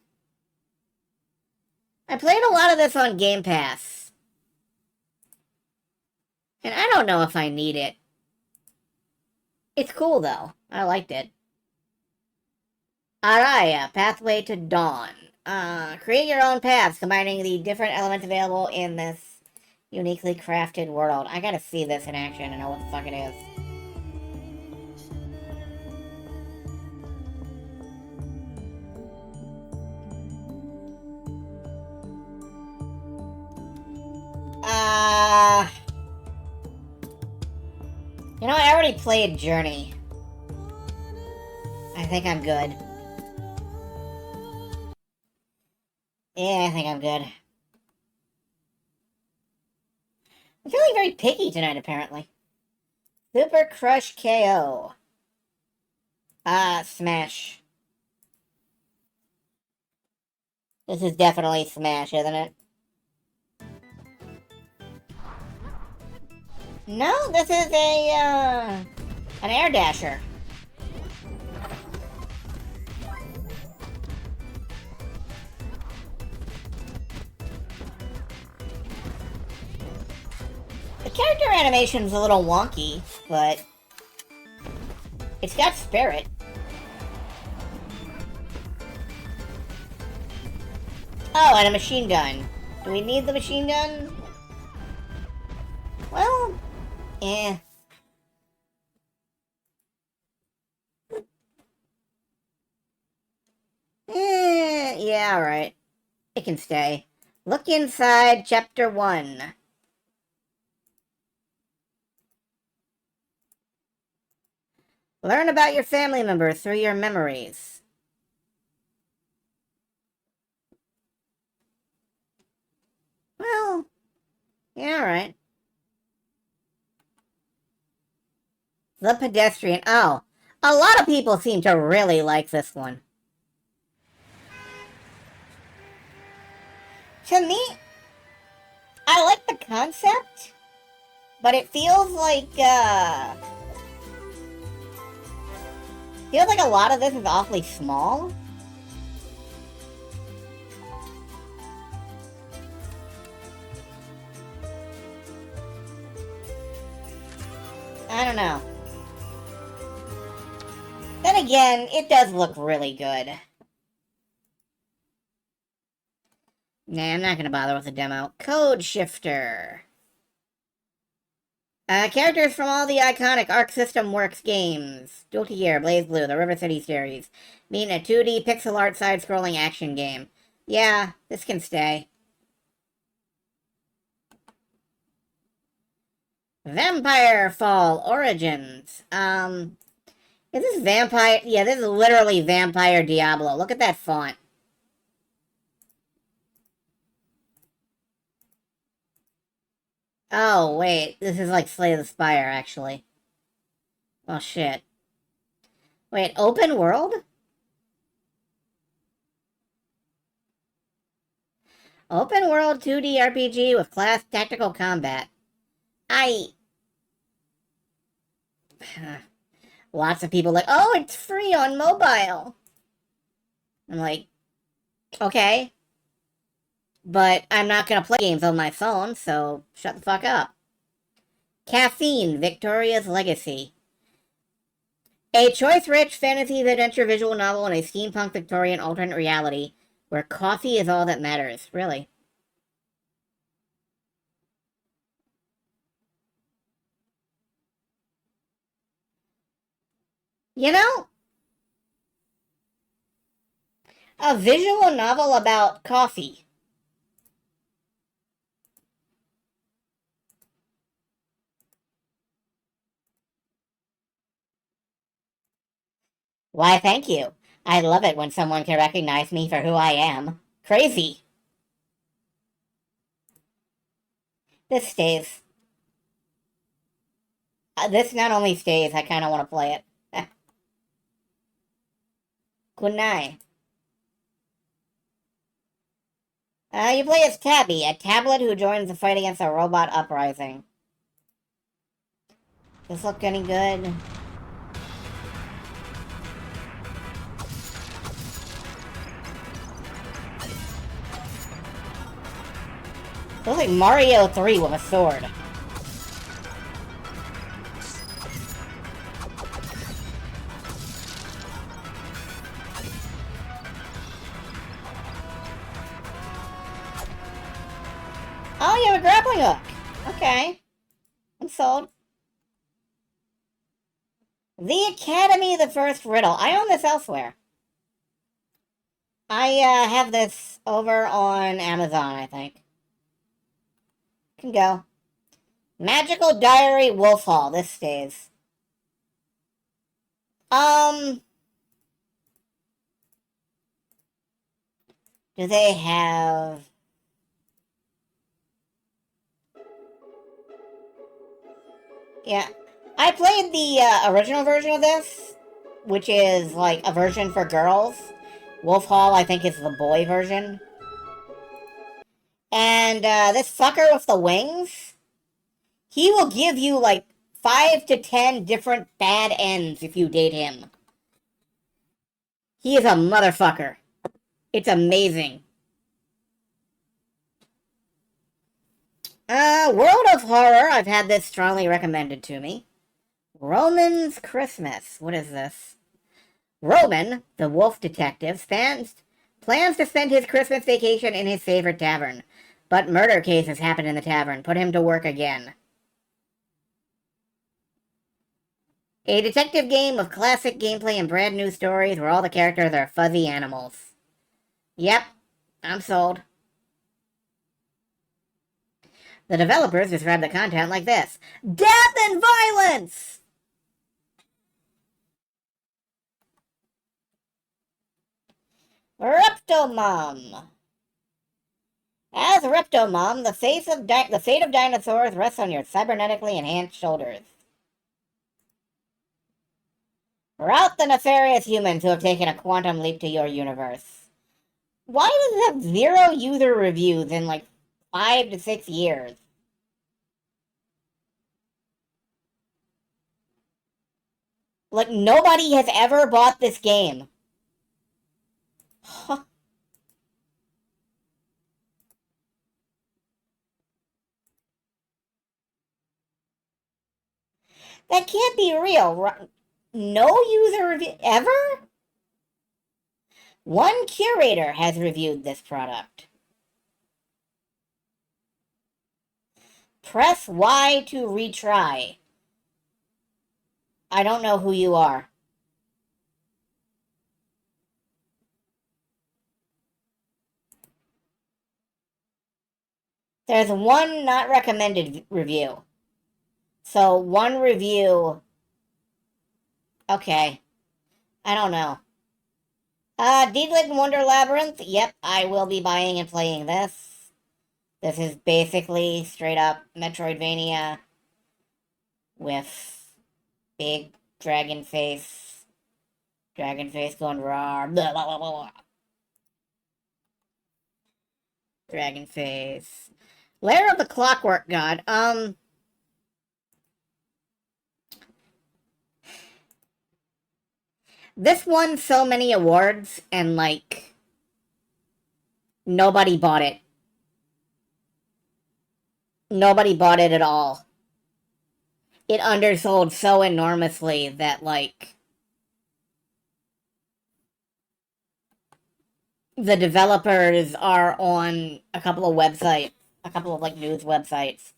I played a lot of this on Game Pass. And I don't know if I need it. It's cool, though. I liked it. Araya, Pathway to Dawn. Create your own paths, combining the different elements available in this uniquely crafted world. I gotta see this in action and know what the fuck it is. I already played Journey. I think I'm good. Yeah, I think I'm good. I'm feeling very picky tonight, apparently. Super Crush KO. Smash. This is definitely Smash, isn't it? No, this is an Air Dasher. The character animation's a little wonky, but it's got spirit. Oh, and a machine gun. Do we need the machine gun? Well, yeah. Yeah, alright. It can stay. Look inside Chapter 1. Learn about your family members through your memories. Well, yeah, alright. The Pedestrian. Oh, a lot of people seem to really like this one. To me, I like the concept, but it feels like a lot of this is awfully small. I don't know. Then again, it does look really good. Nah, I'm not gonna bother with the demo. Code Shifter. Characters from all the iconic Arc System Works games. Guilty Gear, Blaze Blue, the River City series. Mean a 2D pixel art side-scrolling action game. Yeah, this can stay. Vampire Fall Origins. Is this Vampire? Yeah, this is literally Vampire Diablo. Look at that font. Oh, wait. This is like Slay the Spire, actually. Oh, shit. Wait, open world? Open world 2D RPG with class tactical combat. Lots of people like, oh, it's free on mobile. I'm like, okay. But I'm not gonna play games on my phone, so shut the fuck up. Caffeine, Victoria's Legacy. A choice-rich fantasy adventure visual novel in a steampunk Victorian alternate reality where coffee is all that matters. Really? You know, a visual novel about coffee. Why, thank you. I love it when someone can recognize me for who I am. Crazy. This stays. This not only stays, I kind of want to play it. Kunai. You play as Tabby, a tablet who joins the fight against a robot uprising. This look any good? Looks like Mario 3 with a sword. Oh, you have a grappling hook. Okay. I'm sold. The Academy, the First Riddle. I own this elsewhere. I have this over on Amazon, I think. Can go. Magical Diary Wolf Hall. This stays. Do they have... Yeah. I played the original version of this, which is like a version for girls. Wolf Hall, I think, is the boy version. And this fucker with the wings, he will give you like 5 to 10 different bad ends if you date him. He is a motherfucker. It's amazing. World of Horror, I've had this strongly recommended to me. Roman's Christmas. What is this? Roman, the wolf detective, plans to spend his Christmas vacation in his favorite tavern. But murder cases happen in the tavern. Put him to work again. A detective game with classic gameplay and brand new stories where all the characters are fuzzy animals. Yep, I'm sold. The developers describe the content like this. Death and violence! Reptomom. As Reptomom, the fate of dinosaurs rests on your cybernetically enhanced shoulders. Rout the nefarious humans who have taken a quantum leap to your universe. Why does it have 0 user reviews in like 5 to 6 years? Like, nobody has ever bought this game. Huh. That can't be real. No user review ever? One curator has reviewed this product. Press Y to retry. I don't know who you are. There's one not recommended review. So, one review... Okay. I don't know. Deedlit Wonder Labyrinth. Yep, I will be buying and playing this. This is basically straight up Metroidvania with big dragon face. Dragon face going raw. Blah, blah, blah, blah. Dragon face. Lair of the Clockwork God. This won so many awards, and, like, nobody bought it. Nobody bought it at all. It undersold so enormously that, like, the developers are on a couple of websites, a couple of, like, news websites,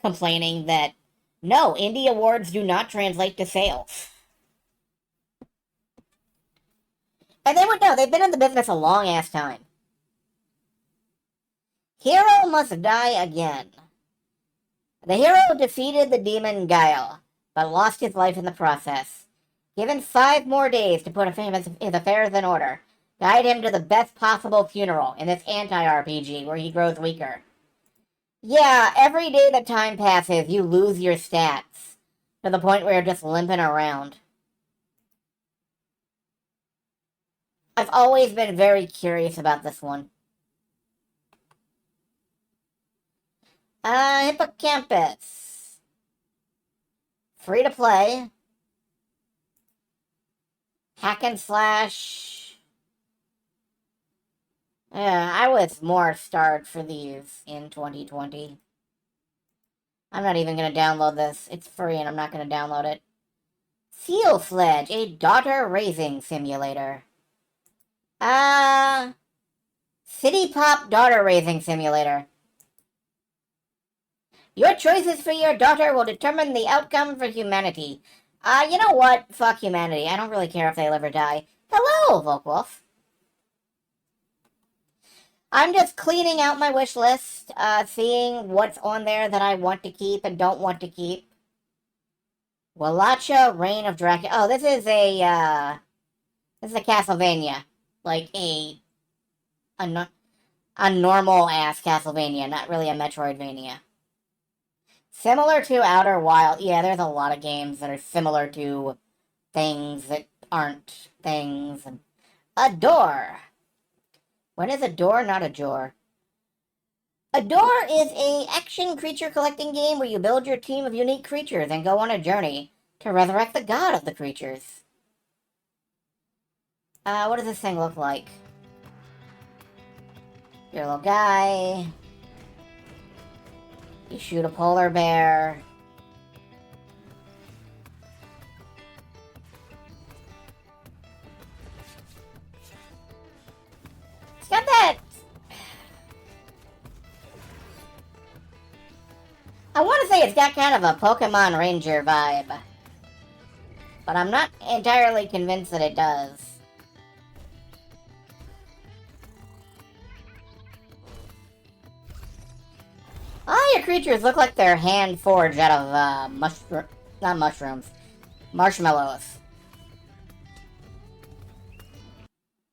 complaining that, no, indie awards do not translate to sales. And they would know, they've been in the business a long-ass time. Hero must die again. The hero defeated the demon Guile, but lost his life in the process. Given 5 more days to put his affairs in order, guide him to the best possible funeral in this anti-RPG where he grows weaker. Yeah, every day that time passes, you lose your stats, to the point where you're just limping around. I've always been very curious about this one. Hippocampus. Free to play. Hack and slash. Yeah, I was more starved for these in 2020. I'm not even going to download this. It's free and I'm not going to download it. Seal Sledge, a daughter raising simulator. City Pop Daughter Raising Simulator. Your choices for your daughter will determine the outcome for humanity. You know what? Fuck humanity. I don't really care if they live or die. Hello, Volkwolf. I'm just cleaning out my wish list, seeing what's on there that I want to keep and don't want to keep. Wallachia, Reign of Dracula. Oh, this is a Castlevania. Like a normal-ass Castlevania, not really a Metroidvania. Similar to Outer Wild. Yeah, there's a lot of games that are similar to things that aren't things. A door. When is a door not a door? A door is a action creature collecting game where you build your team of unique creatures and go on a journey to resurrect the god of the creatures. What does this thing look like? Your little guy. You shoot a polar bear. It's got that... I want to say it's got kind of a Pokemon Ranger vibe. But I'm not entirely convinced that it does. All your creatures look like they're hand-forged out of, not mushrooms. Marshmallows.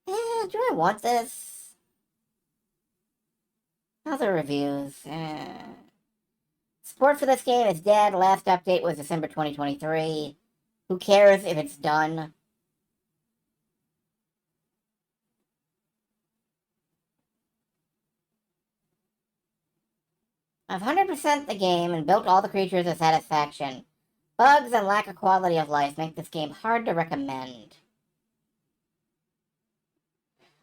Do I want this? Other reviews. Support for this game is dead. Last update was December 2023. Who cares if it's done? I've 100% the game and built all the creatures to satisfaction. Bugs and lack of quality of life make this game hard to recommend.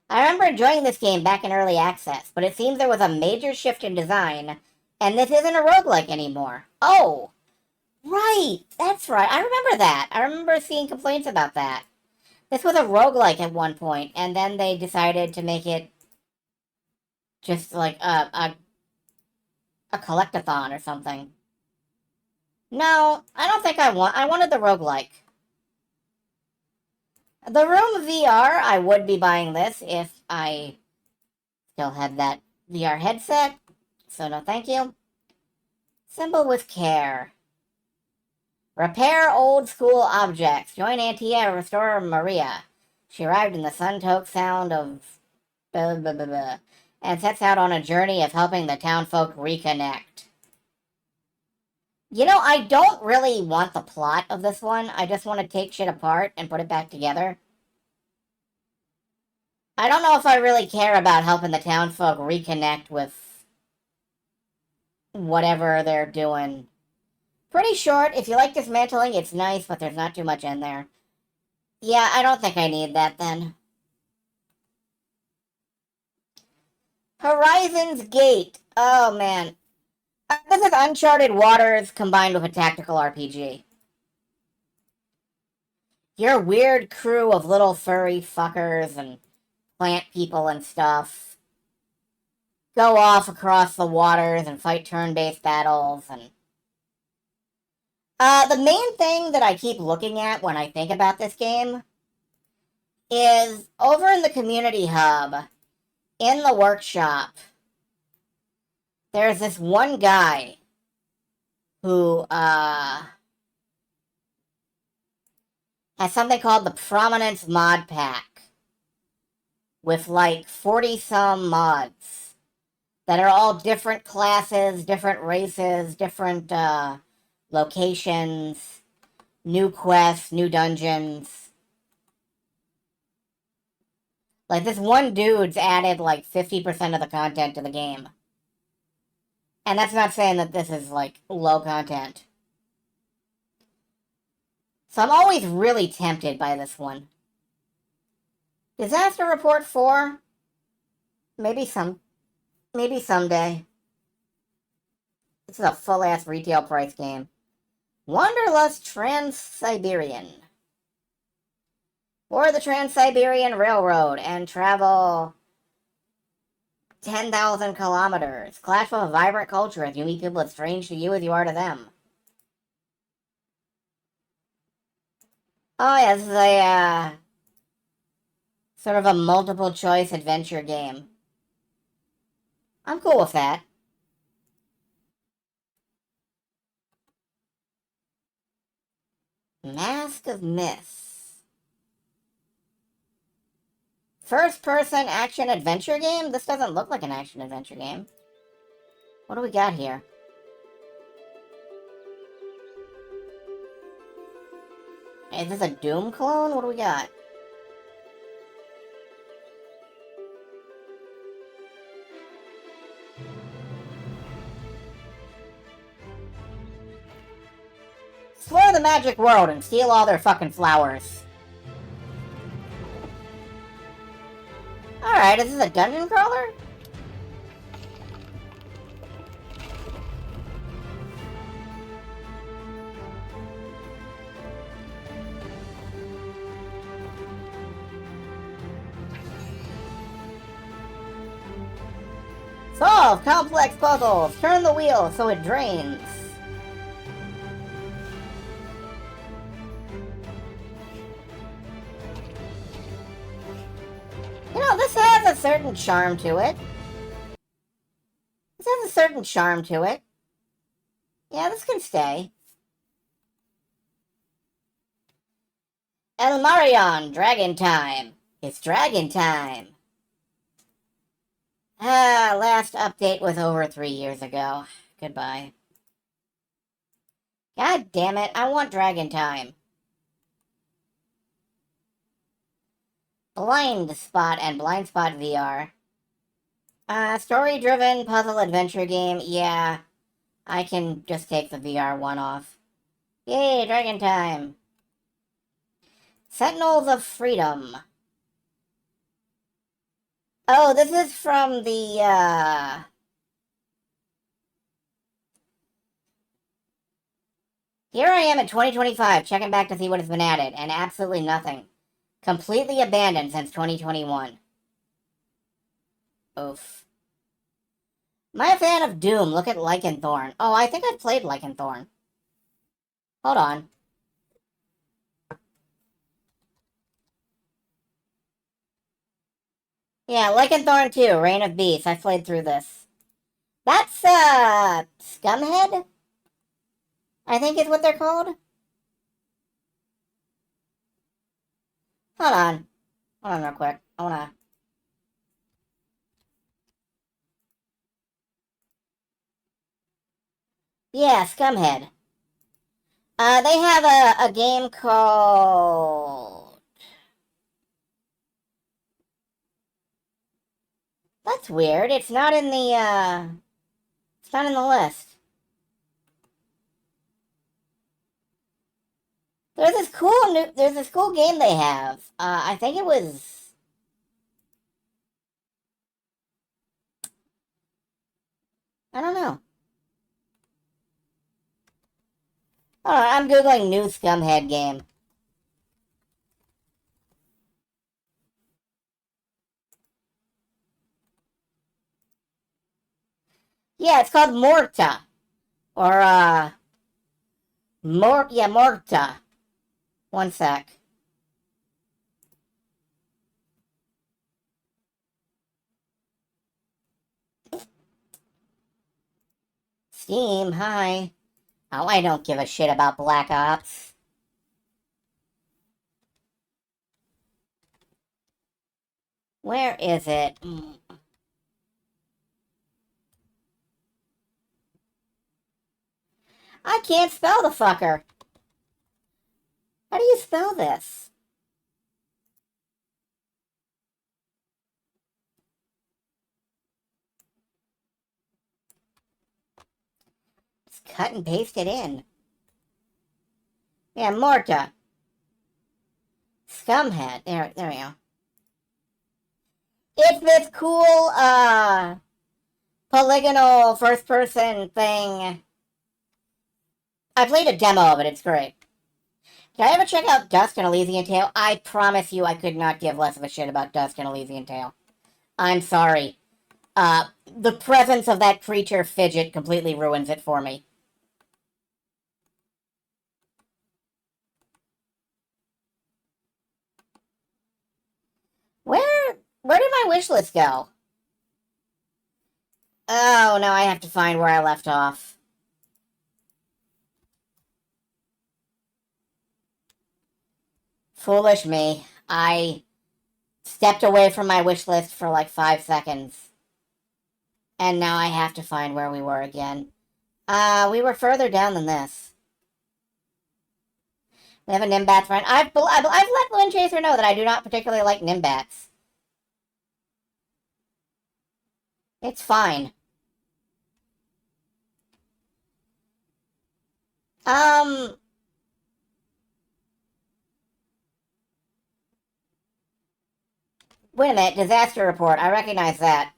I remember enjoying this game back in early access, but it seems there was a major shift in design, and this isn't a roguelike anymore. Oh! Right, that's right. I remember that. I remember seeing complaints about that. This was a roguelike at one point, and then they decided to make it just like a collectathon or something. No, I don't think I wanted the roguelike. The Room VR, I would be buying this if I still had that VR headset. So no thank you. Symbol with care. Repair old school objects. Join Antia, restore Maria. She arrived in the Suntoke sound of blah, blah, blah, blah, and sets out on a journey of helping the townfolk reconnect. You know, I don't really want the plot of this one. I just want to take shit apart and put it back together. I don't know if I really care about helping the townfolk reconnect with whatever they're doing. Pretty short. If you like dismantling, it's nice, but there's not too much in there. Yeah, I don't think I need that then. Horizon's Gate. Oh, man. This is Uncharted Waters combined with a tactical RPG. Your weird crew of little furry fuckers and plant people and stuff go off across the waters and fight turn-based battles. And the main thing that I keep looking at when I think about this game is over in the community hub, in the workshop, there's this one guy who has something called the Prominence Mod Pack with like 40-some mods that are all different classes, different races, different locations, new quests, new dungeons. Like, this one dude's added like 50% of the content to the game. And that's not saying that this is like low content. So I'm always really tempted by this one. Disaster Report 4? Maybe someday. This is a full-ass retail price game. Wanderlust Trans-Siberian. Or the Trans-Siberian Railroad and travel 10,000 kilometers. Clash with a vibrant culture as you meet people as strange to you as you are to them. Oh yeah, this is a, sort of a multiple choice adventure game. I'm cool with that. Mask of Myths. First-person action-adventure game? This doesn't look like an action-adventure game. What do we got here? Is this a Doom clone? What do we got? Explore the magic world and steal all their fucking flowers. Alright, is this a dungeon crawler? Solve complex puzzles. Turn the wheel so it drains. You know, this has a certain charm to it. This has a certain charm to it. Yeah, this can stay. El Marion, Dragon Time. It's Dragon Time. Last update was over 3 years ago. Goodbye. God damn it, I want Dragon Time. Blind Spot and Blind Spot VR. Story-driven puzzle adventure game. Yeah, I can just take the VR one off. Yay, Dragon Time. Sentinels of Freedom. Oh, this is from the, Here I am in 2025, checking back to see what has been added, and absolutely nothing. Completely abandoned since 2021. Oof. Am I a fan of Doom? Look at Lycanthorn. Oh, I think I've played Lycanthorn. Hold on. Yeah, Lycanthorn 2, Reign of Beasts. I played through this. That's, Scumhead? I think is what they're called. Hold on. Hold on real quick. I wanna... Yeah, Scumhead. They have a game called... That's weird. It's not in the, It's not in the list. There's this cool game they have. I think it was... I don't know. Hold on, I'm googling new Scumhead game. Yeah, it's called Morta. Or, Morta. One sec. Steam, hi. Oh, I don't give a shit about Black Ops. Where is it? I can't spell the fucker. How do you spell this? Just cut and paste it in. Yeah, Morta. Scumhead. There we go. It's this cool, polygonal first-person thing. I played a demo of it. It's great. Did I ever check out Dusk and Elysian Tale? I promise you I could not give less of a shit about Dusk and Elysian Tale. I'm sorry. The presence of that creature fidget completely ruins it for me. Where did my wish list go? Oh, no, I have to find where I left off. Foolish me. I stepped away from my wish list for like 5 seconds. And now I have to find where we were again. We were further down than this. We have a Nimbat friend. I've let Wind Chaser know that I do not particularly like Nimbats. It's fine. Wait a minute, disaster report. I recognize that.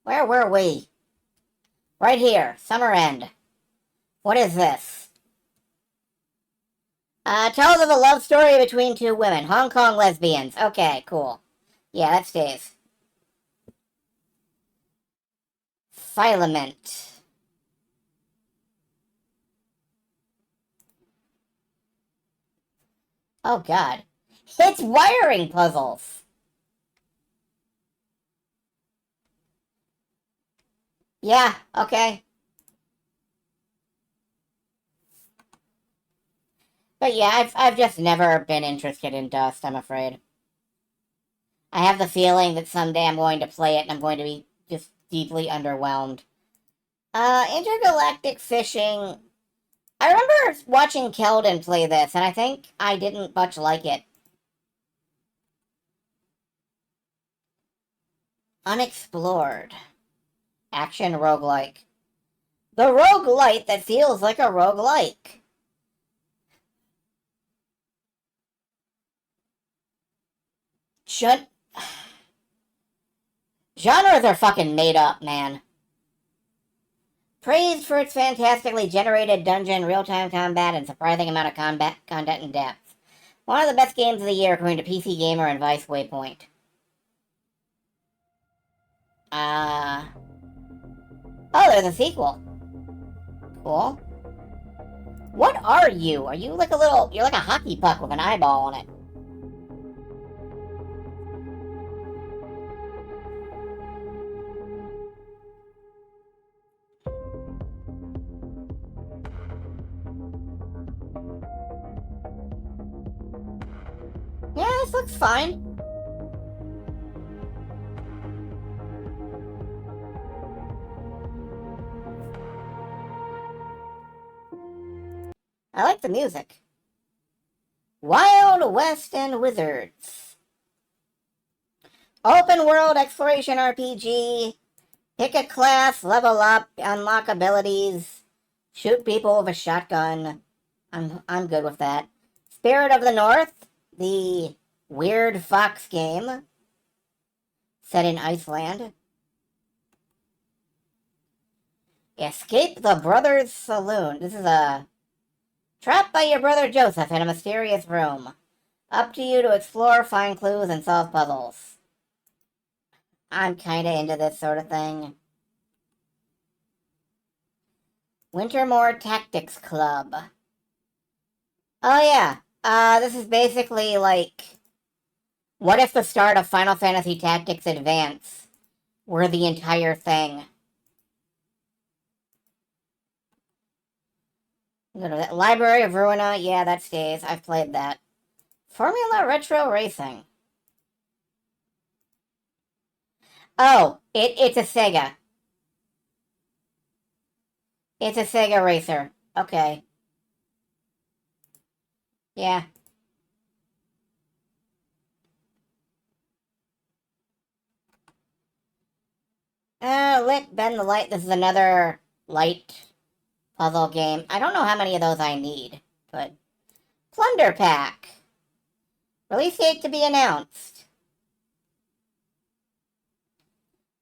Where were we? Right here, Summer End. What is this? Tells of a love story between two women. Hong Kong lesbians. Okay, cool. Yeah, that stays. Filament. Oh, God. It's wiring puzzles! Yeah, okay. But yeah, I've just never been interested in Dust, I'm afraid. I have the feeling that someday I'm going to play it and I'm going to be just deeply underwhelmed. Intergalactic Fishing... I remember watching Keldon play this, and I think I didn't much like it. Unexplored. Action roguelike. The roguelite that feels like a roguelike. Genres are fucking made up, man. Praised for its fantastically generated dungeon, real-time combat, and surprising amount of combat content and depth. One of the best games of the year, according to PC Gamer and Vice Waypoint. Oh, there's a sequel. Cool. What are you? Are you like a little... You're like a hockey puck with an eyeball on it. Yeah, this looks fine. I like the music. Wild West and Wizards. Open world exploration RPG. Pick a class, level up, unlock abilities, shoot people with a shotgun. I'm good with that. Spirit of the North, the weird fox game set in Iceland. Escape the Brothers Saloon. This is a trapped by your brother Joseph in a mysterious room. Up to you to explore, find clues, and solve puzzles. I'm kinda into this sort of thing. Wintermore Tactics Club. Oh yeah, this is basically like... What if the start of Final Fantasy Tactics Advance were the entire thing? Library of Ruina, yeah, that stays. I've played that. Formula Retro Racing. Oh, it's a Sega. It's a Sega racer. Okay. Yeah. Lit, Bend the Light. This is another light puzzle game. I don't know how many of those I need, but... Plunder Pack. Release date to be announced.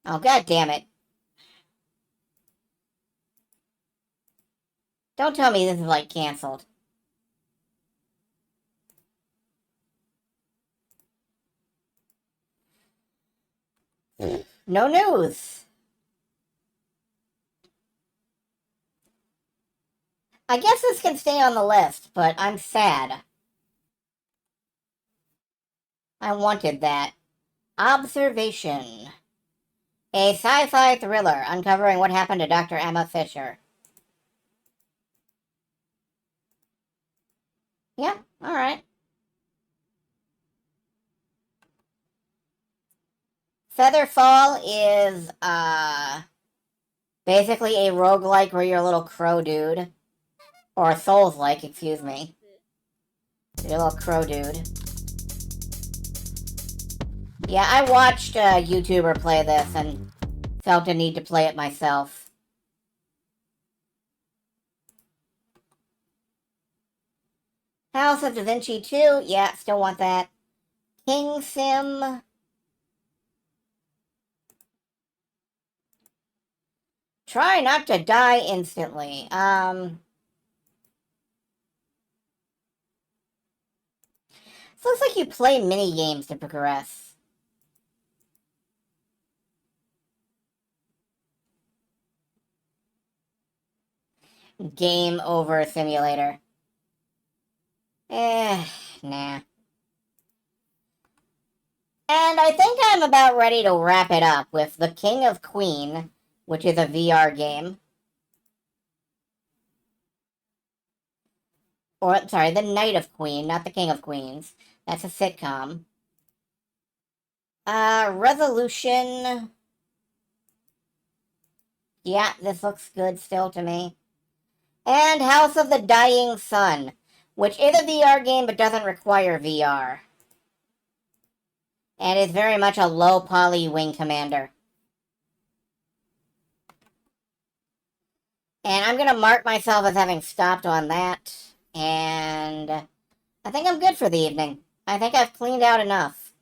Oh, god damn it. Don't tell me this is, like, canceled. No news. I guess this can stay on the list, but I'm sad. I wanted that. Observation. A sci-fi thriller uncovering what happened to Dr. Emma Fisher. Yeah, alright. Featherfall is, basically a roguelike where you're a little crow dude. Or a Souls-like, excuse me. You're a little crow dude. Yeah, I watched a YouTuber play this and felt a need to play it myself. House of Da Vinci 2, yeah, still want that. King Sim. Try not to die instantly. It looks like you play mini games to progress. Game over simulator. Nah. And I think I'm about ready to wrap it up with The King of Queen, which is a VR game. Or, sorry, The Knight of Queen, not The King of Queens. That's a sitcom. Resolution. Yeah, this looks good still to me. And House of the Dying Sun, which is a VR game but doesn't require VR. And is very much a low-poly Wing Commander. And I'm going to mark myself as having stopped on that. And I think I'm good for the evening. I think I've cleaned out enough.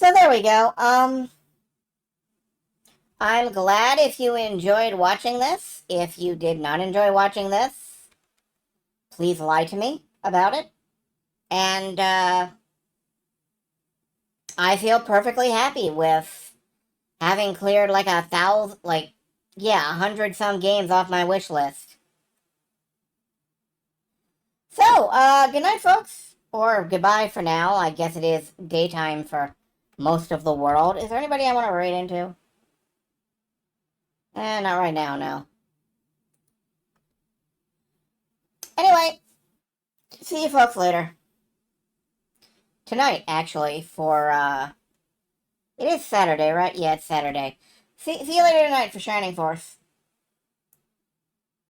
So there we go. I'm glad if you enjoyed watching this. If you did not enjoy watching this, please lie to me about it. And I feel perfectly happy with having cleared like 100 some games off my wish list. So, good night, folks. Or goodbye for now. I guess it is daytime for most of the world. Is there anybody I want to raid into? Not right now, no. Anyway, see you folks later. Tonight, actually, for, it is Saturday, right? Yeah, it's Saturday. See you later tonight for Shining Force.